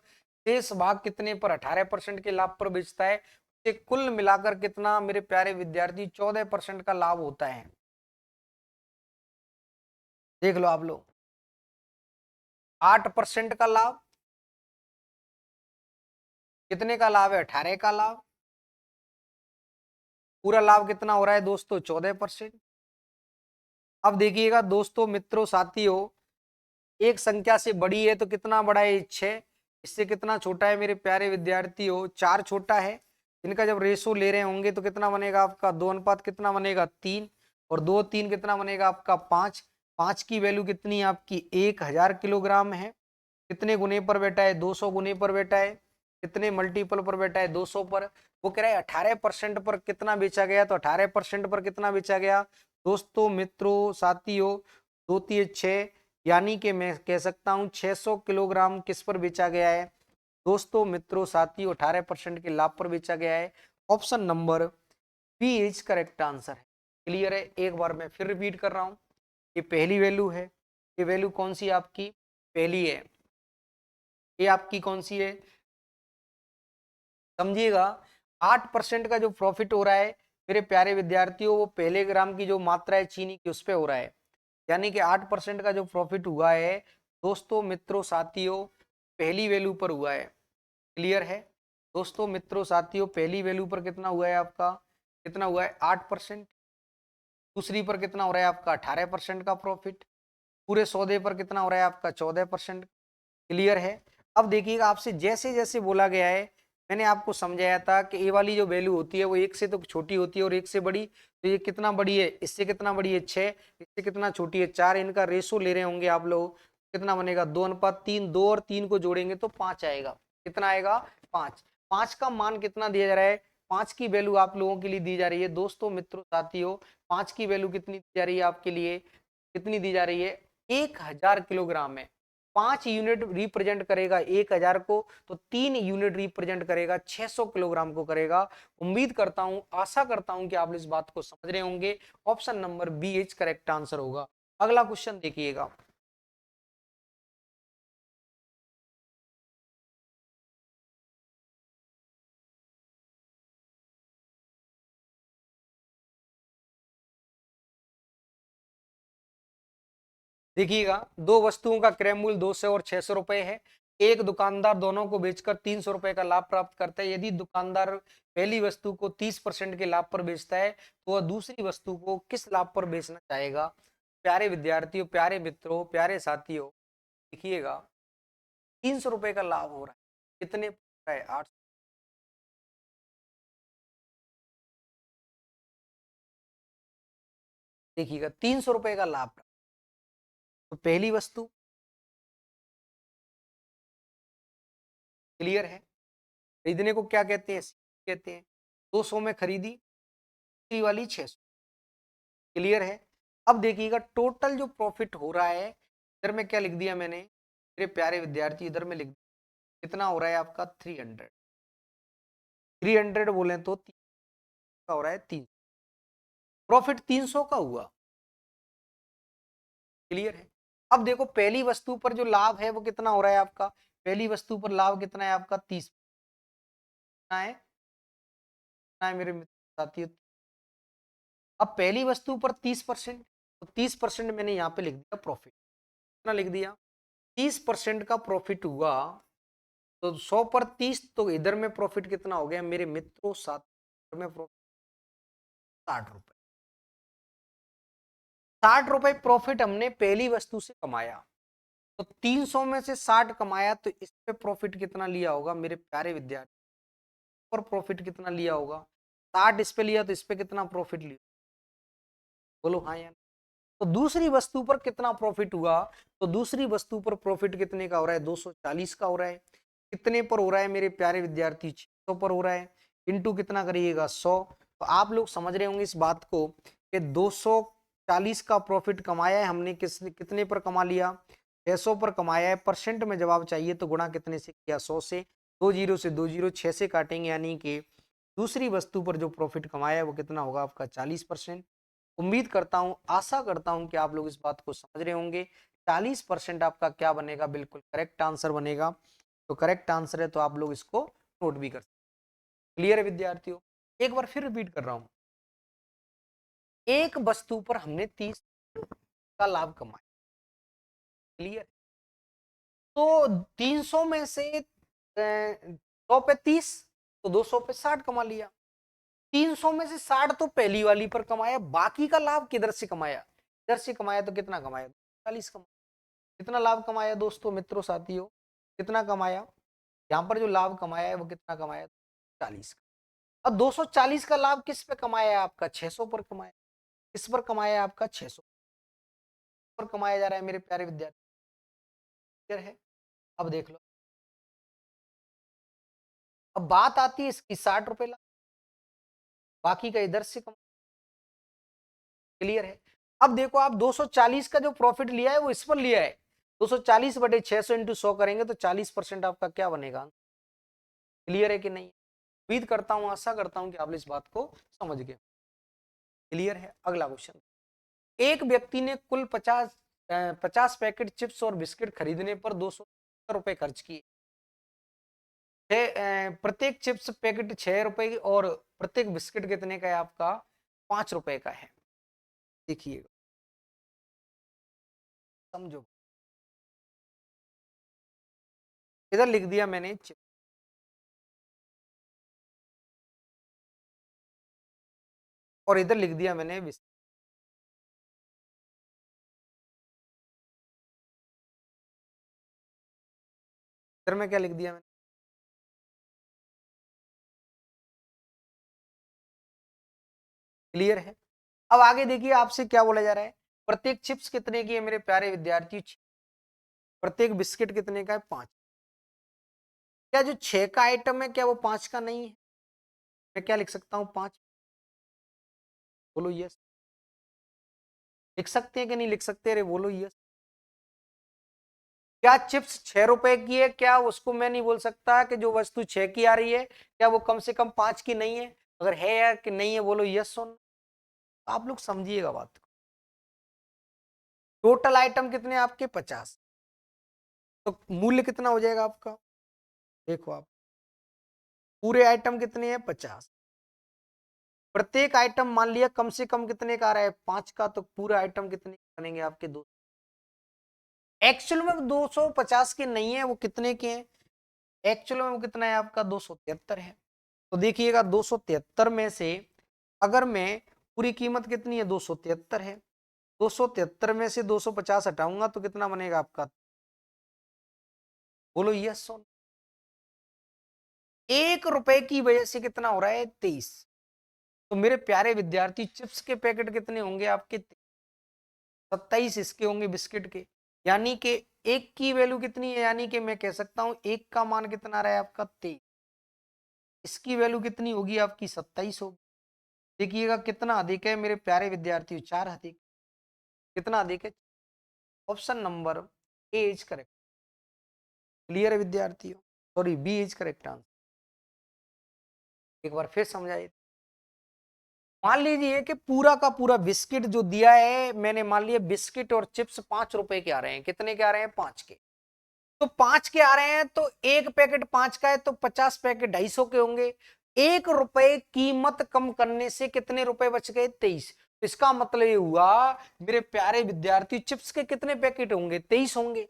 शेष भाग कितने पर, 18% के लाभ पर बेचता है। उसे कुल मिलाकर कितना मेरे प्यारे विद्यार्थी, 14% का लाभ होता है। देख लो आप लोग, 8% का लाभ, कितने का लाभ है, 18 का लाभ। पूरा लाभ कितना हो रहा है दोस्तों, 14%। अब देखिएगा दोस्तों मित्रों साथियों, एक संख्या से बड़ी है तो कितना बड़ा है, 6। इससे कितना छोटा है मेरे प्यारे विद्यार्थियों, 4 छोटा है। इनका जब रेशो ले रहे होंगे तो कितना बनेगा आपका, 2 अनुपात कितना बनेगा, 3। और 2 3 कितना बनेगा आपका, 5। 5 की वैल्यू कितनी है आपकी, 1000 किलोग्राम है। कितने गुने पर बैठा है, 200 गुने पर बैठा है। कितने मल्टीपल पर बैठा है, 200 पर। वो कह रहा है 18% पर कितना बेचा गया, तो 18% पर कितना बेचा गया दोस्तों मित्रों साथियों, 2 3 6, यानी कि मैं कह सकता हूं 600 किलोग्राम किस पर बेचा गया है दोस्तों मित्रों साथियों, 18% के लाभ पर बेचा गया है। Option number B is correct answer है। क्लियर है? एक बार मैं फिर रिपीट कर रहा हूं, ये पहली वैल्यू है। ये वैल्यू कौन सी आपकी, पहली है। ये आपकी कौन सी है, समझिएगा। 8% का जो प्रॉफिट हो रहा है मेरे प्यारे विद्यार्थियों, वो पहले ग्राम की जो मात्रा है चीनी की उस पर हो रहा है। यानी कि 8% का जो प्रॉफिट हुआ है दोस्तों मित्रों साथियों, पहली वैल्यू पर हुआ है। क्लियर है? दोस्तों मित्रों साथियों, पहली वैल्यू पर कितना हुआ है आपका, कितना हुआ है, 8%। दूसरी पर कितना हो रहा है आपका, 18% का प्रॉफिट। पूरे सौदे पर कितना हो रहा है आपका, 14%। क्लियर है? अब देखिएगा, आपसे जैसे जैसे बोला गया है, मैंने आपको समझाया था कि ये वाली जो वैल्यू होती है वो 1 से तो छोटी होती है और 1 से बड़ी। तो ये कितना बड़ी है, इससे कितना बड़ी है, 6। इससे कितना छोटी है, 4। इनका रेशो ले रहे होंगे आप लोग, कितना बनेगा, 2 अनुपात 3। 2 और 3 को जोड़ेंगे तो 5 आएगा। कितना आएगा, 5। 5 का मान कितना दिया जा रहा है, 5 की वैल्यू आप लोगों के लिए दी जा रही है दोस्तों मित्रों साथियों। 5 की वैल्यू कितनी दी जा रही है आपके लिए, कितनी दी जा रही है, 1000 किलोग्राम है। 5 यूनिट रिप्रेजेंट करेगा 1000 को, तो 3 यूनिट रिप्रेजेंट करेगा 600 किलोग्राम को करेगा। उम्मीद करता हूं, आशा करता हूं कि आप इस बात को समझ रहे होंगे। Option number B is correct answer होगा। अगला क्वेश्चन देखिएगा। देखिएगा, दो वस्तुओं का क्रय मूल्य 200 और 600 रुपए है। एक दुकानदार दोनों को बेचकर 300 रुपए का लाभ प्राप्त करता है। यदि दुकानदार पहली वस्तु को 30% के लाभ पर बेचता है तो वह दूसरी वस्तु को किस लाभ पर बेचना चाहेगा। प्यारे विद्यार्थियों, प्यारे मित्रों, प्यारे साथियों, देखिएगा, 300 रुपए का लाभ हो रहा है, कितने है, 800। देखिएगा 300 रुपए का लाभ। तो पहली वस्तु क्लियर है, खरीदने को क्या कहते हैं, कहते हैं 200 में खरीदी, दूसरी वाली 600। क्लियर है। अब देखिएगा टोटल जो प्रॉफिट हो रहा है, इधर में क्या लिख दिया मैंने मेरे प्यारे विद्यार्थी, इधर में लिख दिया कितना हो रहा है आपका 300। 300 बोले तो का हो रहा है 300, प्रॉफिट 300 का हुआ। क्लियर है। अब देखो पहली वस्तु पर जो लाभ है वो कितना हो रहा है आपका, पहली वस्तु पर लाभ कितना है आपका 30 है, मेरे मित्र साथियों। अब पहली वस्तु पर 30%, तो 30% मैंने यहाँ पे लिख दिया प्रॉफिट, कितना लिख दिया 30% का प्रॉफिट हुआ। तो 100 पर 30, तो इधर में प्रॉफिट कितना हो गया मेरे मित्रों, 7 में प्रॉफिट 60 रुपए। 60 रुपए प्रॉफिट हमने पहली वस्तु से कमाया। तो 300 में से 60 कमाया, तो इस पे प्रॉफिट कितना लिया होगा मेरे प्यारे विद्यार्थी, पर प्रॉफिट कितना लिया होगा, 60 इस पे लिया तो इस पे कितना प्रॉफिट लिया, बोलो हाँ या। तो दूसरी वस्तु पर कितना प्रॉफिट हुआ, तो दूसरी वस्तु पर प्रॉफिट कितने का हो रहा है, 240 का हो रहा है। कितने पर हो रहा है मेरे प्यारे विद्यार्थी, 600 पर हो रहा है। इंटू कितना करिएगा 100। तो आप लोग समझ रहे होंगे इस बात को कि 240 का प्रॉफिट कमाया है हमने, कितने पर कमा लिया, 600 पर कमाया है। परसेंट में जवाब चाहिए तो गुणा कितने से किया, 100 से। 2 जीरो से 2 जीरो 6 से काटेंगे, यानी कि दूसरी वस्तु पर जो प्रॉफिट कमाया है वो कितना होगा आपका 40%। उम्मीद करता हूं, आशा करता हूं कि आप लोग इस बात को समझ रहे होंगे। 40% आपका क्या बनेगा, बिल्कुल करेक्ट आंसर बनेगा। तो करेक्ट आंसर है, तो आप लोग इसको नोट भी कर सकते। क्लियर है विद्यार्थियों। एक बार फिर रिपीट कर रहा हूं, एक वस्तु पर हमने 30 का लाभ कमाया। क्लियर। तो 300 में से 100 पे 30, तो 200 पे 60 कमा लिया। 300 में से 60 तो पहली वाली पर कमाया, बाकी का लाभ किधर से कमाया, इधर से कमाया। तो कितना कमाया, 40 कमाया। कितना लाभ कमाया दोस्तों, मित्रों, साथियों, कितना कमाया, यहाँ पर जो लाभ कमाया है वो कितना कमाया, 40 का। अब 240 का लाभ किस पे कमाया है आपका, 600 पर कमाया। किस पर कमाया है आपका, 600 पर कमाया जा रहा है मेरे प्यारे विद्यार्थी। क्लियर है। अब देख लो, अब बात आती है इसकी 60 रुपए लाभ, बाकी का इधर से कमा। क्लियर है। अब देखो आप 240 का जो प्रॉफिट लिया है वो इस पर लिया है, 240 बटे 600 इंटू 100 करेंगे तो 40% आपका क्या बनेगा। क्लियर है कि नहीं। उम्मीद करता हूं, आशा करता हूं कि आप इस बात को समझ गए। क्लियर है। अगला क्वेश्चन, एक व्यक्ति ने कुल 50 पैकेट चिप्स और बिस्किट खरीदने पर 270 रुपए खर्च किए। प्रत्येक चिप्स पैकेट 6 रुपए और प्रत्येक बिस्किट कितने का है आपका, 5 रुपए का है। देखिएगा, समझो, इधर लिख दिया मैंने चिप्स, और इधर लिख दिया मैंने बिस्किट। इधर में क्या लिख दिया मैंने, क्लियर है। अब आगे देखिए आपसे क्या बोला जा रहा है, प्रत्येक चिप्स कितने की है मेरे प्यारे विद्यार्थी, प्रत्येक बिस्किट कितने का है, 5। क्या जो 6 का आइटम है क्या वो 5 का नहीं है, मैं क्या लिख सकता हूँ 5, बोलो यस। लिख सकते हैं कि नहीं लिख सकते, अरे बोलो यस। क्या चिप्स 6 रुपए की है, क्या उसको मैं नहीं बोल सकता कि जो वस्तु 6 की आ रही है क्या वो कम से कम 5 की नहीं है, अगर है या कि नहीं है बोलो यस सुन। आप लोग समझिएगा बात को। टोटल आइटम कितने आपके 50, तो मूल्य कितना हो जाएगा आपका, देखो आप, पूरे आइटम कितने हैं 50, प्रत्येक आइटम मान लिया कम से कम कितने का आ रहा है 5 का, तो पूरे आइटम कितने बनेंगे आपके, 2। एक्चुअल में 250 के नहीं है, वो कितने के हैं, एक्चुअल में वो कितना है आपका 273 है। तो देखिएगा 273 में से अगर मैं, पूरी कीमत कितनी है 273 है, 273 में से 250 हटाऊंगा तो कितना बनेगा आपका, बोलो यस सोन। 1 रुपए की वजह से कितना हो रहा है 23। तो मेरे प्यारे विद्यार्थी चिप्स के पैकेट कितने होंगे आपके, 27 इसके होंगे बिस्किट के, यानी कि एक की वैल्यू कितनी है, यानी कि मैं कह सकता हूं एक का मान कितना रहा है आपका 23, इसकी वैल्यू कितनी होगी आपकी 27 होगी। देखिएगा कितना अधिक है मेरे प्यारे विद्यार्थियों, 4 अधिक, कितना अधिक है, option number A is correct. Clear है विद्यार्थियों, sorry B is correct answer. एक बार फिर समझाइए। मान लीजिए कि पूरा का पूरा बिस्किट जो दिया है मैंने, मान लिया बिस्किट और चिप्स 5 रुपए के आ रहे हैं, कितने के आ रहे हैं, 5 के। तो 5 के आ रहे हैं तो एक पैकेट 5 का है तो 50 पैकेट 250 के होंगे। 1 रुपए कीमत कम करने से कितने रुपए बच गए, 23। तो इसका मतलब ये हुआ मेरे प्यारे विद्यार्थी, चिप्स के कितने पैकेट होंगे, 23 होंगे।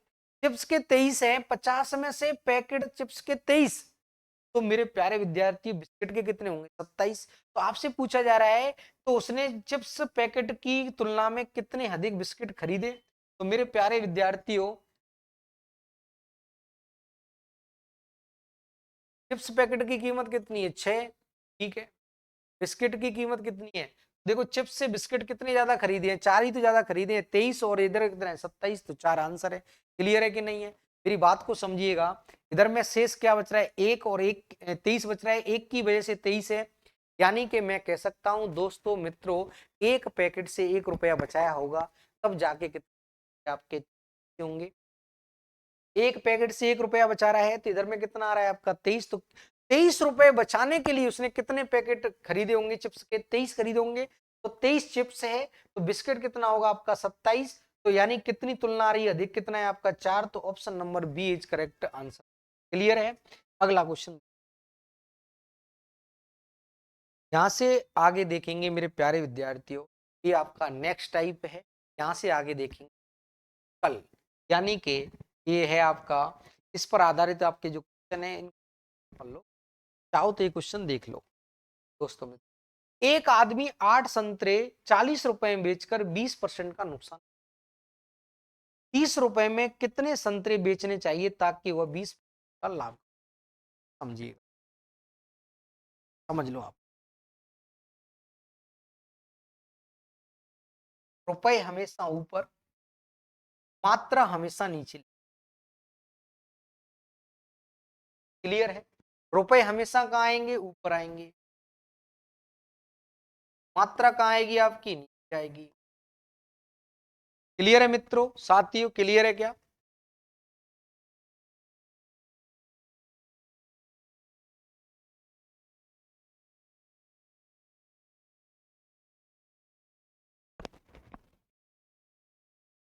चिप्स के 23 है, 50 में से पैकेट चिप्स के 23, तो मेरे प्यारे विद्यार्थी बिस्किट के कितने होंगे, 27। तो आपसे पूछा जा रहा है तो उसने चिप्स पैकेट की तुलना में कितने अधिक बिस्किट खरीदे। तो मेरे प्यारे विद्यार्थियों चिप्स पैकेट की कीमत कितनी है, 6, ठीक है। बिस्किट की कीमत कितनी है, देखो चिप्स से बिस्किट कितने ज्यादा खरीदे हैं, 4 ही तो ज्यादा खरीदे हैं, 23 और इधर कितना है 27, तो 4 आंसर है। क्लियर है कि नहीं है, मेरी बात को समझिएगा। इधर में शेष क्या बच रहा है, एक और एक 23 बच रहा है, एक की वजह से 23 है, यानी कि मैं कह सकता हूं दोस्तों मित्रों, एक पैकेट से 1 रुपया बचाया होगा, तब जाके कितने आपके होंगे। एक पैकेट से 1 रुपया बचा रहा है तो इधर में कितना आ रहा है आपका 23, तो 23 रुपए बचाने के लिए उसने कितने पैकेट खरीदे होंगे, चिप्स के 23 खरीदे होंगे। तो 23 चिप्स है तो बिस्किट कितना होगा आपका 27, तो यानी कितनी तुलना आ रही है, अधिक कितना है आपका 4, तो option number B is correct answer. Clear है। अगला क्वेश्चन, यहां से आगे देखेंगे मेरे प्यारे विद्यार्थियों, ये आपका नेक्स्ट टाइप है। यहां से आगे देखेंगे कल, यानी कि ये है आपका, इस पर आधारित आपके जो क्वेश्चन है पढ़ लो, चाहो तो ये क्वेश्चन देख लो दोस्तों में। एक आदमी 8 संतरे 40 रुपए में बेचकर 20% का नुकसान, 30 रुपए में कितने संतरे बेचने चाहिए ताकि वह 20 का लाभ, समझिएगा, समझ लो आप। रुपए हमेशा ऊपर, मात्रा हमेशा नीचे। क्लियर है, रुपए हमेशा कहां आएंगे, ऊपर आएंगे, मात्रा कहां आएगी आपकी, नीचे आएगी। क्लियर है मित्रों, साथियों, क्लियर है क्या।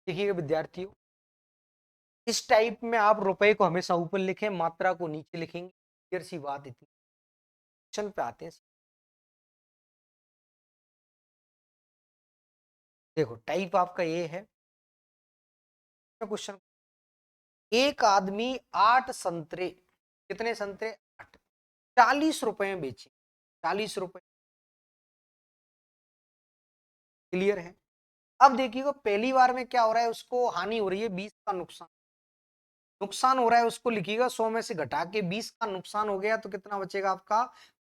देखिएगा विद्यार्थियों, इस टाइप में आप रुपए को हमेशा ऊपर लिखें, मात्रा को नीचे लिखेंगे, क्लियर सी बात। इतनी क्वेश्चन पे आते हैं। देखो टाइप आपका ये है क्वेश्चन, एक आदमी 8 संतरे, कितने संतरे, 8, 40 रुपए में बेचे, 40 रुपए। क्लियर है। अब देखिएगा पहली बार में क्या हो रहा है, उसको हानि हो रही है 20 का नुकसान, नुकसान हो रहा है, उसको लिखिएगा 100 में से घटा के 20 का नुकसान हो गया तो कितना बचेगा आपका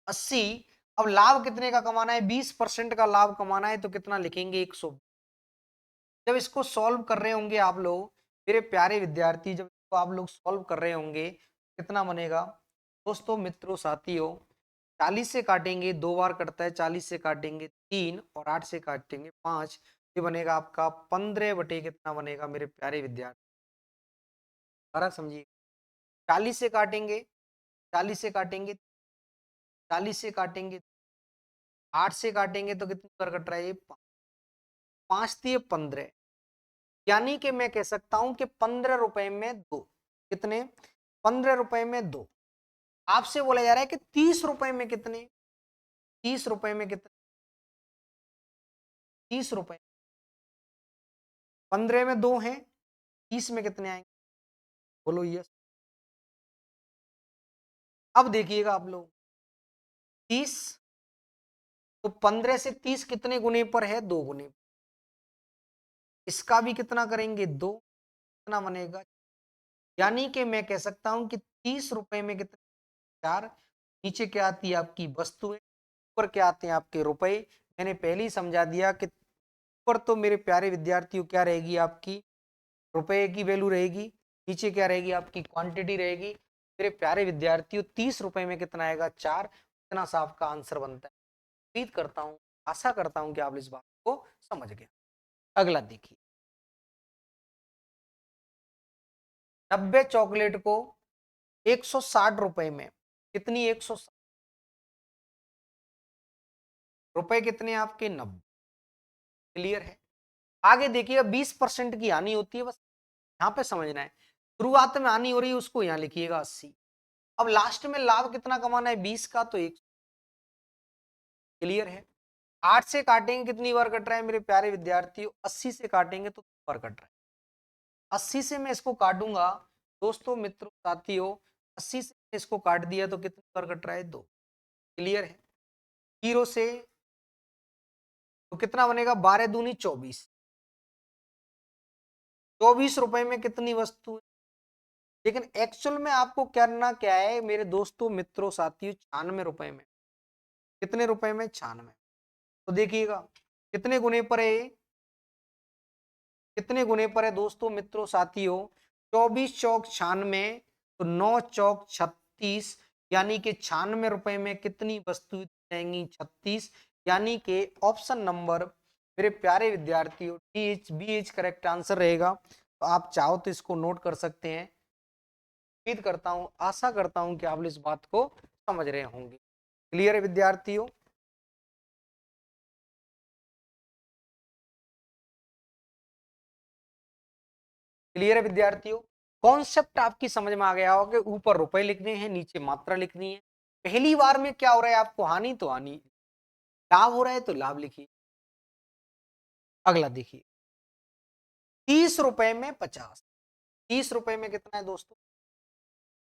80। अब लाभ कितने का कमाना है, 20% का लाभ कमाना है, तो कितना लिखेंगे 100। जब इसको सॉल्व कर रहे होंगे आप लोग, मेरे प्यारे विद्यार्थी, जब इसको आप लोग सॉल्व कर रहे होंगे कितना बनेगा दोस्तों मित्रों साथियों, 40 से काटेंगे, 2 बार कटता है, 40 से काटेंगे 3 और 8 से काटेंगे 5, ये बनेगा आपका 15 बटे कितना बनेगा मेरे प्यारे विद्यार्थी, सारा समझिए। 40 से काटेंगे, 40 से काटेंगे, 40 से काटेंगे, 8 से काटेंगे तो कितनी बार कट रहा है, ये 5 दिए 15, यानी कि मैं कह सकता हूं कि 15 रुपए में 2, कितने, 15 रुपए में 2। आपसे बोला जा रहा है कि 30 रुपए में कितने, 30 रुपए में कितने, 30 रुपए, 15 में 2 हैं, 30 में कितने आएंगे, बोलो यस। अब देखिएगा आप लोग, 30, तो 15 से 30 कितने गुने पर है, 2 गुने, इसका भी कितना करेंगे 2, कितना बनेगा, यानी कि मैं कह सकता हूं कि 30 रुपए में कितने, 4, नीचे क्या आती है आपकी वस्तुएं, ऊपर क्या आते हैं आपके रुपए। मैंने पहले ही समझा दिया कि ऊपर तो मेरे प्यारे विद्यार्थियों क्या रहेगी आपकी, रुपए की वैल्यू रहेगी, नीचे क्या रहेगी आपकी क्वांटिटी रहेगी। मेरे प्यारे विद्यार्थियों 30 रुपए में कितना आएगा 4, इतना सा आपका आंसर बनता है। उम्मीद करता हूँ, आशा करता हूँ कि आप इस बात को समझ गए। अगला देखिए, 90 चॉकलेट को 160 रुपए में कितनी, 160 रुपए कितने आपके 90। क्लियर है। आगे देखिएगा 20% की हानि होती है, बस यहाँ पे समझना है। शुरुआत में हानि हो रही है उसको यहाँ लिखिएगा 80। अब लास्ट में लाभ कितना कमाना है 20 का, तो 1। क्लियर है। 8 से काटेंगे कितनी बार कट रहा है मेरे प्यारे विद्यार्थियों, 80 से काटेंगे तो बार कट रहा है। 80 से मैं इसको काटूंगा दोस्तों मित्रों साथियों, 80 से इसको काट दिया तो कितनी बार कट रहा है 2। क्लियर है। 0 से तो कितना बनेगा 12 दूनी 24। 24 रुपए में कितनी वस्तु है, लेकिन एक्चुअल में आपको करना क्या है मेरे दोस्तों मित्रों साथियों, 96 रुपए में। कितने रुपए में 96। तो देखिएगा कितने गुने पर है, कितने गुने पर है दोस्तों मित्रों साथियों, 24 चौक 96, तो 9 चौक 36, यानी कि 96 रुपए में कितनी वस्तु जाएंगी 36, यानी कि ऑप्शन नंबर मेरे प्यारे विद्यार्थियों बी एच करेक्ट आंसर रहेगा। तो आप चाहो तो इसको नोट कर सकते हैं। उम्मीद करता हूं, आशा करता हूं कि आप इस बात को समझ रहे होंगे। क्लियर है विद्यार्थियों। क्लियर है विद्यार्थियों। कॉन्सेप्ट आपकी समझ में आ गया होगा कि ऊपर रुपए लिखने हैं, नीचे मात्रा लिखनी है। पहली बार में क्या हो रहा है आपको, हानि तो हानि, लाभ हो रहा है तो लाभ लिखिए। अगला देखिए, 30 रुपए में 50। 30 रुपए में कितना है दोस्तों,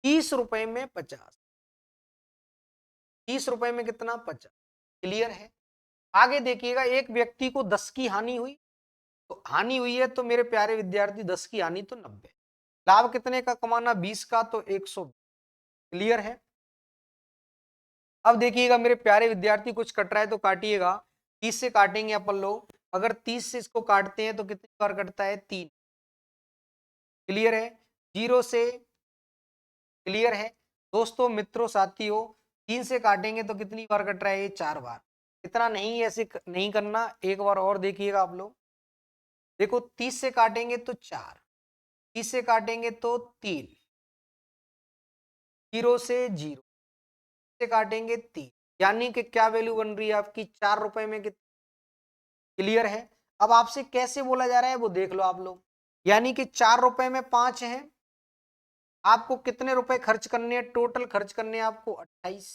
30 रुपए में 50। 30 रुपए में कितना 50। क्लियर है। आगे देखिएगा, एक व्यक्ति को 10 की हानि हुई, तो हानि हुई है तो मेरे प्यारे विद्यार्थी 10 की हानि तो 90। लाभ कितने का कमाना 20 का, तो 100। क्लियर है। अब देखिएगा मेरे प्यारे विद्यार्थी, कुछ कट रहा है तो काटिएगा। 30 से काटेंगे अपन लोग, अगर 30 से इसको काटते हैं तो कितनी बार कटता है 3। क्लियर है। 0 से, क्लियर है दोस्तों मित्रों साथियों, 3 से काटेंगे तो कितनी बार कट रहा है ये 4 बार। इतना नहीं, ऐसे नहीं करना, एक बार और देखिएगा आप लोग। देखो 30 से काटेंगे तो 4, 30 से काटेंगे तो 3, 0 से 0 से काटेंगे 3, यानी कि क्या वैल्यू बन रही है आपकी 4 रुपए में कितनी। क्लियर है। अब आपसे कैसे बोला जा रहा है वो देख लो आप लोग, यानी कि 4 रुपए में 5 है। आपको कितने रुपए खर्च करने हैं, टोटल खर्च करने हैं आपको 28।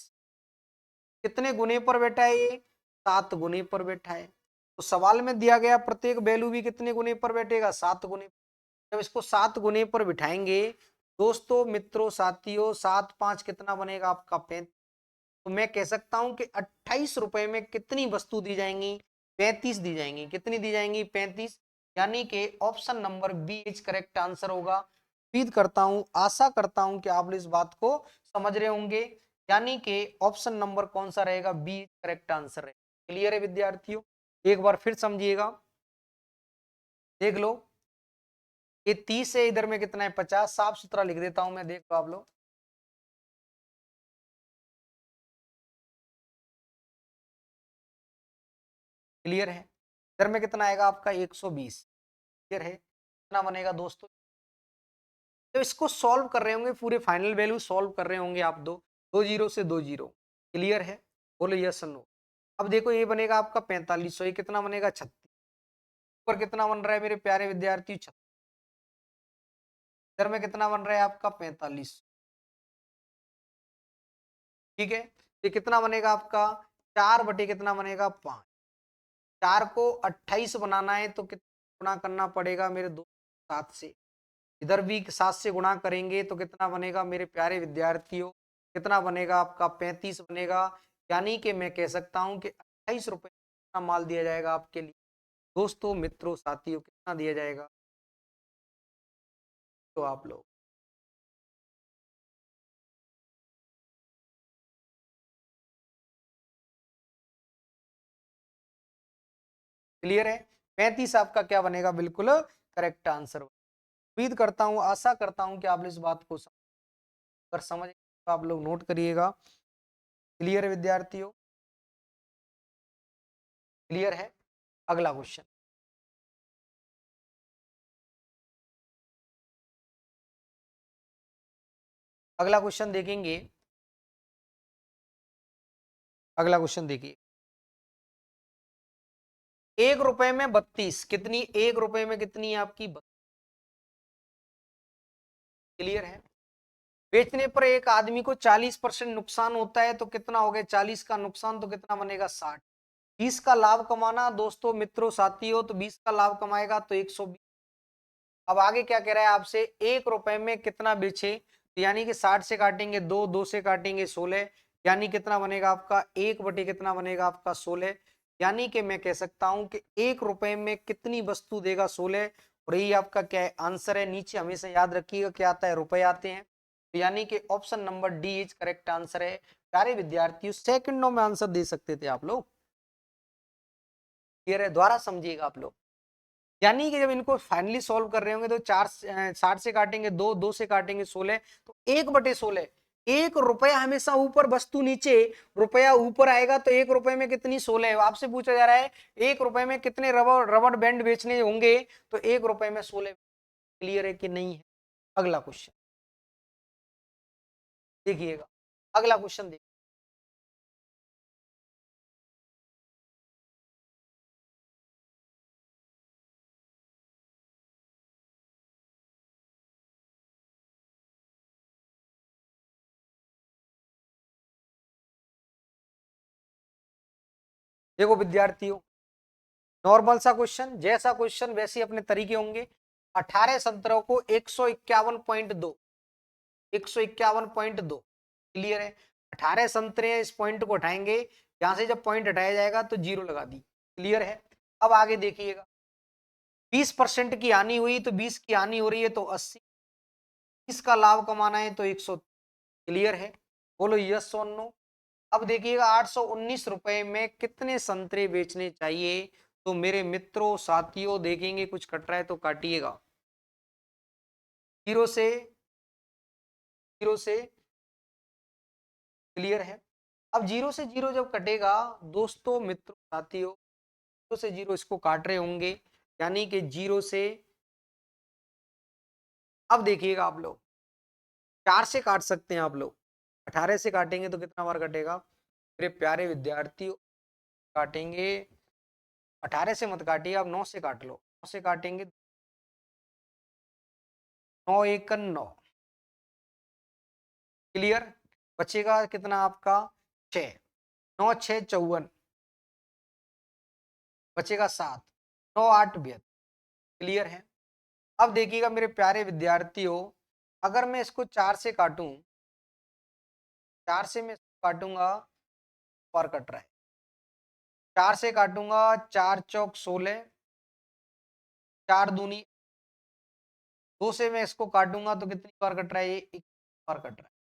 कितने गुने पर बैठा है ये, 7 गुने पर बैठा है। तो सवाल में दिया गया प्रत्येक वैल्यू भी कितने गुने पर बैठेगा, 7 गुने। जब इसको 7 गुने पर बिठाएंगे दोस्तों मित्रों साथियों, 7 5 कितना बनेगा आपका 35। तो मैं कह सकता हूं कि 28 रुपए में कितनी वस्तु दी जाएंगी, 35 दी जाएंगी। कितनी दी जाएंगी 35, यानी कि option number B is correct answer होगा। उम्मीद करता हूं, आशा करता हूं कि आप इस बात को समझ रहे होंगे, यानी कि ऑप्शन नंबर कौन सा रहेगा, बी करेक्ट आंसर है। क्लियर है विद्यार्थियों। एक बार फिर समझिएगा, देख लो ये 30 है, इधर में कितना है 50, साफ सुथरा लिख देता हूं मैं, देख लो आप लोग। क्लियर है। इधर में कितना आएगा आपका 120। क्लियर है। कितना बनेगा दोस्तों, तो इसको सॉल्व कर रहे होंगे, पूरे फाइनल वैल्यू सॉल्व कर रहे होंगे आप, दो जीरो से 2 जीरो। क्लियर है, बोलो यस नो। अब देखो ये बनेगा आपका 4500, ये कितना बनेगा 36। ऊपर कितना बन रहा है मेरे प्यारे विद्यार्थी 36, इधर में कितना बन रहा है आपका 45। ठीक है। ये कितना बनेगा आपका 4 बटे कितना बनेगा 5। 4 को 28 बनाना है तो कितना गुणा करना पड़ेगा मेरे दो, 7 से। इधर भी 7 से गुणा करेंगे तो कितना बनेगा मेरे प्यारे विद्यार्थियों, कितना बनेगा आपका 35 बनेगा। यानी कि मैं कह सकता हूं कि 28 रुपए का माल दिया जाएगा आपके लिए दोस्तों मित्रों साथियों, कितना दिया जाएगा तो आप लोग। क्लियर है। 35 आपका क्या बनेगा, बिल्कुल करेक्ट आंसर। उम्मीद करता हूँ, आशा करता हूँ कि आप इस बात को अगर समझ तो आप लोग नोट करिएगा। क्लियर है विद्यार्थियों, क्लियर है। अगला क्वेश्चन, अगला क्वेश्चन देखेंगे। अगला क्वेश्चन देखिए, 1 रुपए में 32, कितनी, 1 रुपए में कितनी है आपकी, 32। क्लियर है। बेचने पर एक आदमी को 40% नुकसान होता है तो कितना हो गया, 40 का नुकसान तो कितना बनेगा, 60। 20 का लाभ कमाना दोस्तों मित्रों साथियों, तो 20 का लाभ कमाएगा तो 120। अब आगे क्या कह रहा है आपसे, 1 रुपए में कितना बेचे, तो यानी कि 60 से काटेंगे 2, 2 से काटेंगे 16, यानी कितना बनेगा आपका, 1 बटे कितना बनेगा आपका, 16। यानी कि मैं कह सकता हूं कि 1 रुपए में कितनी वस्तु देगा, 16। और यही आपका क्या है, आंसर है। नीचे हमेशा याद रखिएगा क्या आता है, रुपए आते हैं। तो यानी कि option number D is correct answer है। प्यारे विद्यार्थियों, सेकंडों में आंसर दे सकते थे आप लोग। क्लियर है, दोबारा समझिएगा आप लोग। यानी कि जब इनको फाइनली सॉल्व कर रहे होंगे तो 60 से काटेंगे 2, 2 से काटेंगे 16, तो 1/16। 1 रुपया हमेशा ऊपर, वस्तु नीचे, रुपया ऊपर आएगा तो 1 रुपए में कितनी, 16 है। आपसे पूछा जा रहा है 1 रुपए में कितने रबर रबर बैंड बेचने होंगे, तो 1 रुपए में 16। क्लियर है कि नहीं है। अगला क्वेश्चन देखिएगा, अगला क्वेश्चन देखिए। देखो विद्यार्थियों, नॉर्मल सा क्वेश्चन, जैसा क्वेश्चन वैसे ही अपने तरीके होंगे। 18 संतरों को 151.2, 151.2। क्लियर है। 18 संतरे, इस पॉइंट को हटाएंगे, यहां से जब पॉइंट हटाया जाएगा तो 0 लगा दी। क्लियर है। अब आगे देखिएगा, 20% की हानि हुई तो 20 की हानि हो रही है तो 80, इसका लाभ कमाना है तो 100। क्लियर है, बोलो यस और नो। अब देखिएगा, 819 रुपए में कितने संतरे बेचने चाहिए, तो मेरे मित्रों साथियों देखेंगे कुछ कट रहा है तो काटिएगा। 0 से 0 से। क्लियर है। अब 0 से 0 जब कटेगा दोस्तों मित्रों साथियों, 0 से 0 इसको काट रहे होंगे, यानी कि 0 से। अब देखिएगा आप लोग, 4 से काट सकते हैं आप लोग, 18 से काटेंगे तो कितना बार कटेगा मेरे प्यारे विद्यार्थियों, काटेंगे। 18 से मत काटिए, आप 9 से काट लो, 9 से काटेंगे, 9 1 9। क्लियर। बचेगा कितना आपका, 6। 9 6 54, बचेगा 7। 9 8 72। क्लियर है। अब देखिएगा मेरे प्यारे विद्यार्थियों, अगर मैं इसको 4 से काटूं, 4 से मैं इसको काटूंगा, पर कट रहा है, 4 से काटूंगा, 4 चौक 16, 4 दूनी, 2 से मैं इसको काटूंगा तो कितनी बार कट रहा है, ये 21 बार कट रहा है।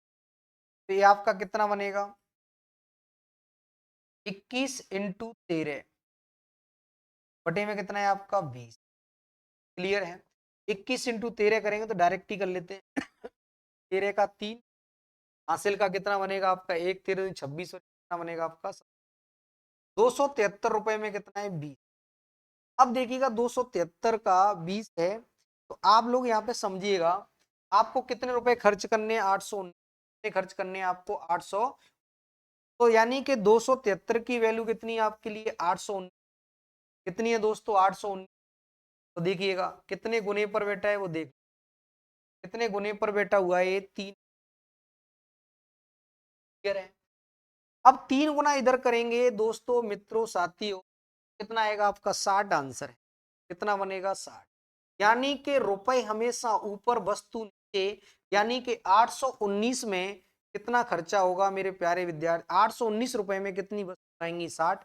तो ये आपका कितना बनेगा, 21 इंटू 13, बटे में कितना है आपका, 20। क्लियर है। 21 इंटू 13 करेंगे तो डायरेक्ट ही कर लेते हैं। 13 का 3, हासिल का कितना बनेगा आपका, 1 13 26, और कितना बनेगा आपका, 273 रुपए में कितना है, 20। अब देखिएगा 273 का 20 है, तो आप लोग यहाँ पे समझिएगा, आपको कितने रुपए खर्च करने हैं, 800 खर्च करने हैं आपको, 800। तो यानी कि 273 की वैल्यू कितनी है आपके लिए, 800। कितनी है दोस्तों, 800। तो देखिएगा कितने गुने पर बैठा है वो देख, कितने गुने पर बैठा हुआ है, ये 3। क्लियर है। अब 3 गुना इधर करेंगे दोस्तों मित्रों साथियों, कितना आएगा आपका, 60 आंसर है। कितना बनेगा, 60। यानी कि रुपए हमेशा ऊपर, वस्तु नीचे, यानी कि 819 में कितना खर्चा होगा मेरे प्यारे विद्यार्थी, 819 रुपए में कितनी वस्तु आएंगी, 60।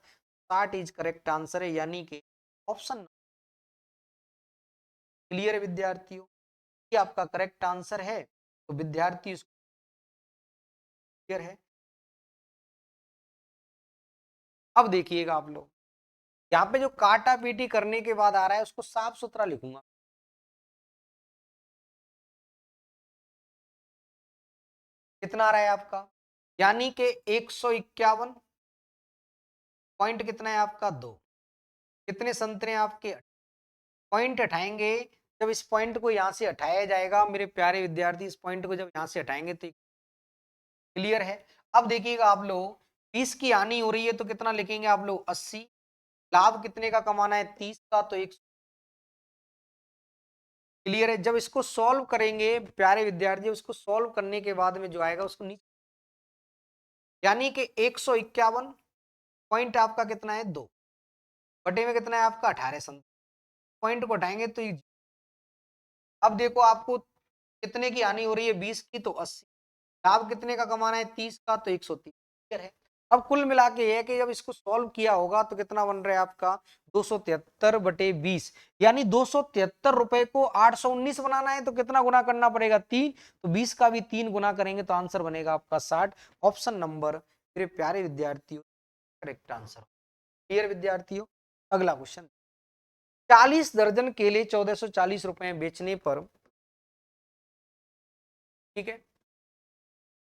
60 इज करेक्ट आंसर है, यानी कि ऑप्शन। क्लियर है विद्यार्थियों, ये आपका करेक्ट आंसर है। तो विद्यार्थी क्लियर है। अब देखिएगा आप लोग, यहाँ पे जो काटा पीटी करने के बाद आ रहा है उसको साफ सुथरा लिखूंगा। कितना आ रहा है आपका, यानी कि 151 पॉइंट कितना है आपका 2। कितने संतरे आपके, पॉइंट हटाएंगे। जब इस पॉइंट को यहां से हटाया जाएगा मेरे प्यारे विद्यार्थी, इस पॉइंट को जब यहां से हटाएंगे तो क्लियर है। अब देखिएगा आप लोग, 20 की हानि हो रही है तो कितना लिखेंगे आप लोग 80। लाभ कितने का कमाना है 30 का, तो 1। क्लियर है। जब इसको सॉल्व करेंगे प्यारे विद्यार्थी, उसको सॉल्व करने के बाद में जो आएगा उसको नीचे, यानी कि 151 पॉइंट आपका कितना है 2 बटे में कितना है आपका 18 संत, पॉइंट को हटाएंगे तो अब देखो आपको कितने की हानि हो रही है 20 की, तो 80। लाभ कितने का कमाना है 30 का, तो 130। क्लियर है। अब कुल मिला के है कि जब इसको सॉल्व किया होगा तो कितना बन रहा है आपका 273 बटे 20, यानी 273 रुपए को 819 बनाना है तो कितना गुना करना पड़ेगा 3, तो 20 का भी 3 गुना करेंगे तो आंसर बनेगा आपका 60। ऑप्शन नंबर मेरे प्यारे विद्यार्थियों करेक्ट आंसर। क्लियर विद्यार्थियों। अगला क्वेश्चन, 40 दर्जन केले 1440 रुपए में बेचने पर, ठीक है,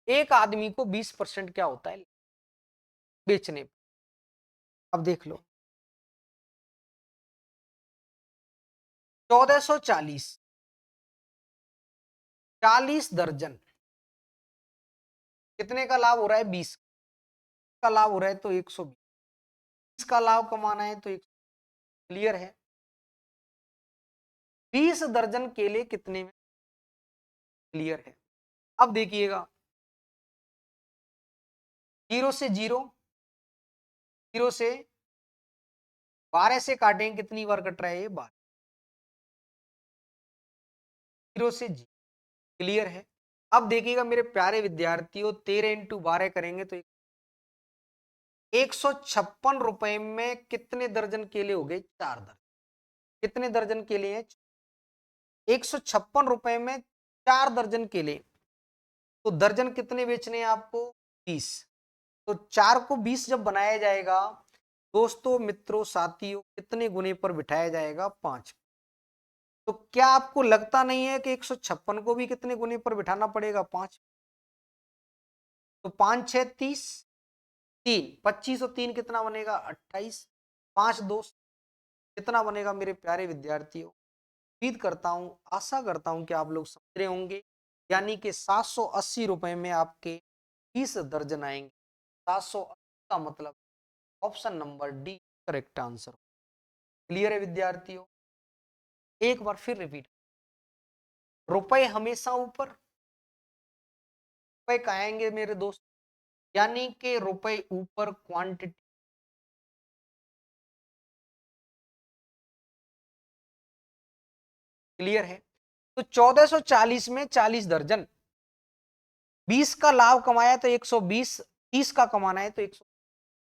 एक आदमी को 20% क्या होता है बेचने पर। अब देख लो 1440, 40 दर्जन, कितने का लाभ हो रहा है 20 का लाभ हो रहा है तो 120 का लाभ कमाना है तो 1। क्लियर है। 20 दर्जन केले कितने में, क्लियर है। अब देखिएगा, जीरो से जीरो, जीरो से 12 से काटेंगे कितनी बार कट रहा है ये 12, जीरो से जी। क्लियर है। अब देखिएगा मेरे प्यारे विद्यार्थियों, 13 इंटू 12 करेंगे तो 156 रुपए में कितने दर्जन केले हो गए 4 दर्जन। कितने दर्जन केले हैं 156 रुपए में 4 दर्जन केले, तो दर्जन कितने बेचने हैं आपको 20, तो 4 को 20 जब बनाया जाएगा दोस्तों मित्रों साथियों कितने गुने पर बिठाया जाएगा 5। तो क्या आपको लगता नहीं है कि 156 को भी कितने गुने पर बिठाना पड़ेगा 5, तो 5 6 30, 3 25 और 3 कितना बनेगा 28, 5 2 कितना बनेगा मेरे प्यारे विद्यार्थियों। उम्मीद करता हूं, आशा करता हूं कि आप लोग समझ रहे होंगे, यानी कि 780 रुपए में आपके 20 दर्जन आएंगे। 780 का मतलब option number D correct answer. Clear है विद्यार्थियों। एक बार फिर रिपीट, रुपए हमेशा ऊपर, रुपए आएंगे मेरे दोस्त, यानी कि रुपए ऊपर क्वांटिटी। क्लियर है। तो 1440 में 40 दर्जन, 20 का लाभ कमाया तो 120, 30 का कमाना है तो 100।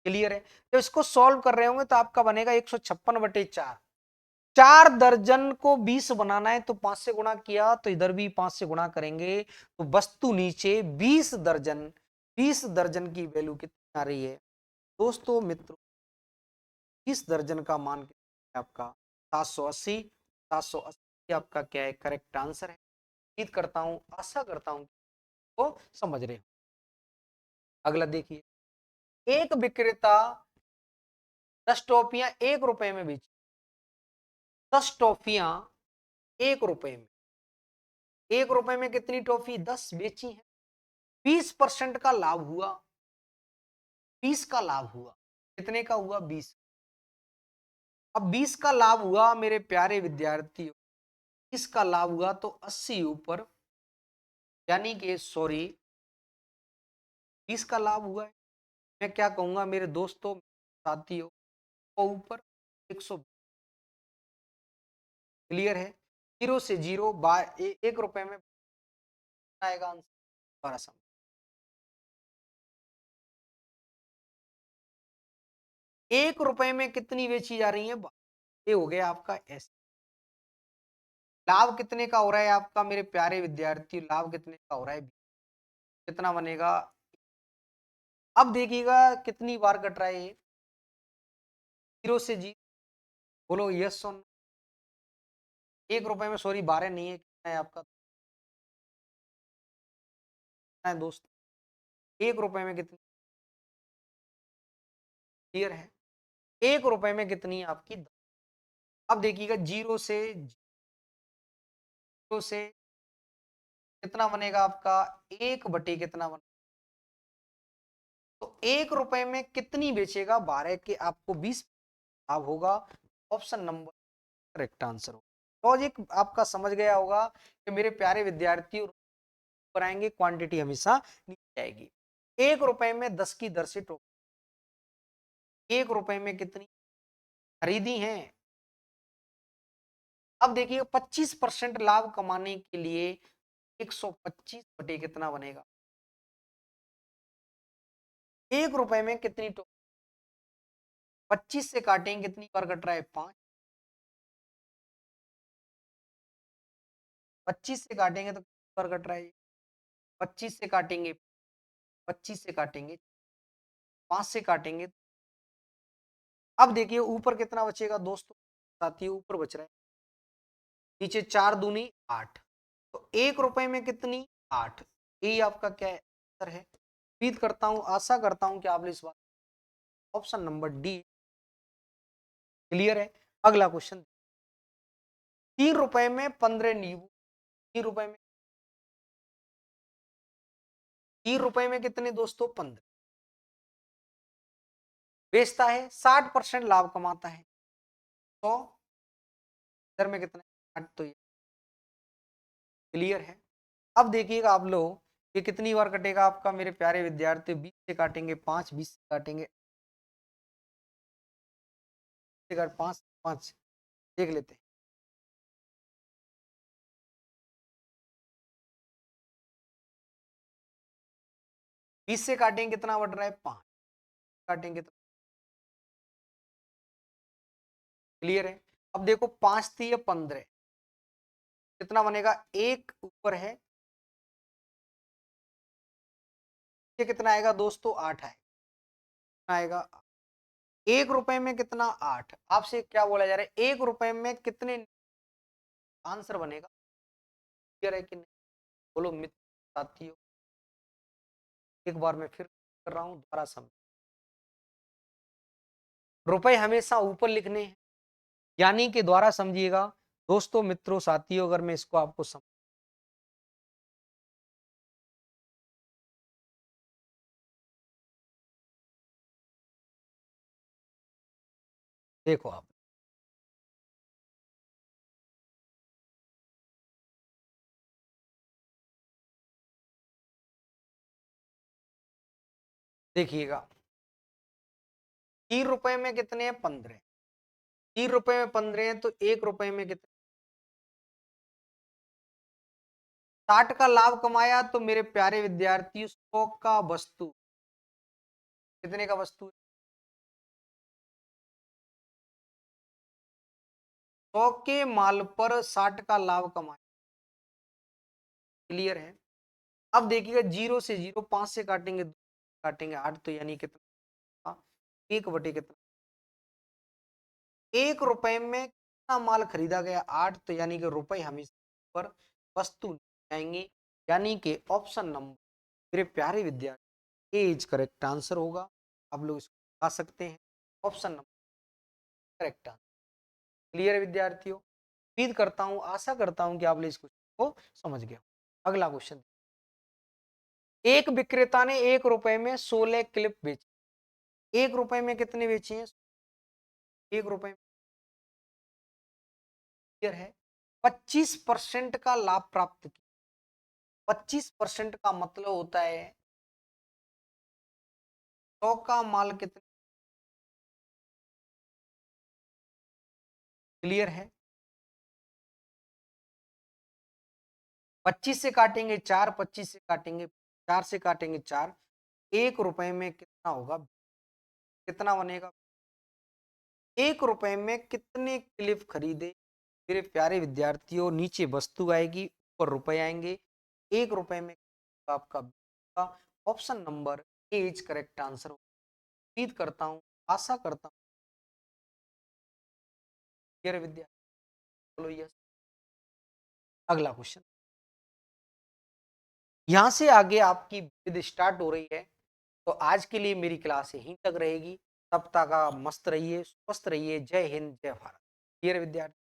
क्लियर है। तो इसको सॉल्व कर रहे होंगे तो आपका बनेगा 156 बटे 4। 4 दर्जन को 20 बनाना है तो 5 से गुणा किया तो इधर भी 5 से गुणा करेंगे तो वस्तु नीचे 20 दर्जन, 20 दर्जन की वैल्यू कितनी आ रही है दोस्तों मित्रों, 20 दर्जन का मान कितना है आपका 780। 780 आपका क्या है करेक्ट आंसर है। उम्मीद करता हूं, आशा करता हूं वो समझ रहे हो। अगला देखिए, एक विक्रेता 10 टॉफियां 1 रुपए में बेची, 10 टॉफियां 1 रुपए में, 1 रुपए में कितनी टॉफी 10 बेची है, 20% का लाभ हुआ, 20 का लाभ हुआ, कितने का हुआ 20। अब 20 का लाभ हुआ मेरे प्यारे विद्यार्थियों, 20 का लाभ हुआ तो 80 ऊपर, यानी कि सॉरी 20 का लाभ हुआ है, मैं क्या कहूंगा मेरे दोस्तों साथियों को ऊपर 100। क्लियर है। जीरो से जीरो बाय 1 रुपए में आएगा आंसर। दोबारा समझ, 1 रुपए में कितनी बेची जा रही है, ये हो गया आपका एस। लाभ कितने का हो रहा है आपका मेरे प्यारे विद्यार्थी, लाभ कितने का हो रहा है, कितना बनेगा। अब देखिएगा कितनी बार कट रहा है ये, जीरो से जी बोलो यस और नो। 1 रुपए में, सॉरी 12 नहीं है, कितना है आपका, कितना है दोस्त, 1 रुपए में कितनी, क्लियर है, 1 रुपए में कितनी है आपकी। अब देखिएगा, जीरो से कितना बनेगा आपका, 1 बटे कितना बनेगा, तो 1 रुपए में कितनी बेचेगा, 12 के आपको 20 लाभ होगा। ऑप्शन नंबर करेक्ट आंसर होगा। लॉजिक आपका समझ गया होगा कि मेरे प्यारे विद्यार्थियों, कराएंगे क्वांटिटी हमेशा नीचे जाएगी। 1 रुपए में 10 की दर से टोकन, 1 रुपए में कितनी खरीदी है। अब देखिए 25% लाभ कमाने के लिए 125 बटे कितना बनेगा, 1 रुपए में कितनी टोकन, 25 से काटेंगे कितनी बार कट रहा है, 5, 25 से काटेंगे तो कितनी बार कट रहा है, 25 से काटेंगे, 25 से काटेंगे, 5 से काटेंगे। अब देखिए ऊपर कितना बचेगा दोस्तों, साथियों ऊपर बच रहा है, नीचे 4 दूनी 8, तो 1 रुपए में कितनी, 8। यही आपका क्या है, आंसर है। उम्मीद करता हूं, आशा करता हूं कि आपने इस बात, ऑप्शन नंबर डी क्लियर है। अगला क्वेश्चन, 3 रुपए में 15 नींबू, 3 रुपए में, 3 रुपए में कितने दोस्तों, 15 बेचता है, 60% लाभ कमाता है, तो इधर में कितना, 8, तो ये क्लियर है। अब देखिएगा आप लोग, ये कितनी बार कटेगा आपका मेरे प्यारे विद्यार्थी, 20 से काटेंगे 5, 20 से काटेंगे 5, 5 देख लेते हैं। 20 से काटेंगे कितना बढ़ रहा है, 5 काटेंगे तो क्लियर है। अब देखो 5 थी या 15, कितना बनेगा, एक ऊपर है, ये कितना आएगा दोस्तों, 8 आएगा, कितना आएगा, 1 रुपए में कितना, 8। आपसे क्या बोला जा रहा है, 1 रुपए में कितने आंसर बनेगा, क्लियर है कि नहीं, बोलो मित्र साथियों, एक बार मैं फिर कर रहा हूं, दोबारा समझ, रुपए हमेशा ऊपर लिखने हैं, यानी कि द्वारा समझिएगा दोस्तों, मित्रों साथियों, अगर मैं इसको आपको समझ, देखो आप देखिएगा, 3 रुपए में कितने हैं, 15, 3 रुपए में 15 है, तो 1 रुपए में कितने, 60 का लाभ कमाया, तो मेरे प्यारे विद्यार्थी 100 का वस्तु, कितने का वस्तु, 100 के माल पर 60 का लाभ कमाया, क्लियर है। अब देखिएगा, जीरो से जीरो, 5 से काटेंगे, काटेंगे 8, तो यानी कितना, 1 बटे कितना, 1 रुपए में कितना माल खरीदा गया, 8, तो यानी कि रुपए हमेशा पर वस्तु आएंगे, यानी कि ऑप्शन नंबर मेरे प्यारे विद्यार्थी ए इज करेक्ट आंसर होगा। आप लोग इसको आ सकते हैं, option number correct answer, clear है विद्यार्थियों। उम्मीद करता हूं, आशा करता हूं कि आप लोग इस क्वेश्चन को समझ गए। अगला क्वेश्चन, एक विक्रेता ने 1 रुपए में 16 क्लिप बेची, 1 रुपए में कितने बेची हैं, 1 रुपए में, क्लियर है। 25% का लाभ प्राप्त किया, 25% का मतलब होता है 100 का माल कितने, क्लियर है। 25 से काटेंगे 4, 25 से काटेंगे 4, से काटेंगे 4, 1 रुपए में कितना होगा, कितना बनेगा, 1 रुपए में कितने क्लिप खरीदे, मेरे प्यारे विद्यार्थियों, नीचे वस्तु आएगी, ऊपर रुपए आएंगे, 1 रुपए में आपका option number A is correct answer. उम्मीद करता हूं, आशा करता हूं क्लियर है विद्यार्थी? बोलो यस। अगला क्वेश्चन, यहाँ से आगे आपकी विद स्टार्ट हो रही है, तो आज के लिए मेरी क्लास यहीं तक रहेगी। तब तक आप मस्त रहिए, स्वस्थ रहिए। जय हिंद, जय भारत। क्लियर है विद्यार्थी?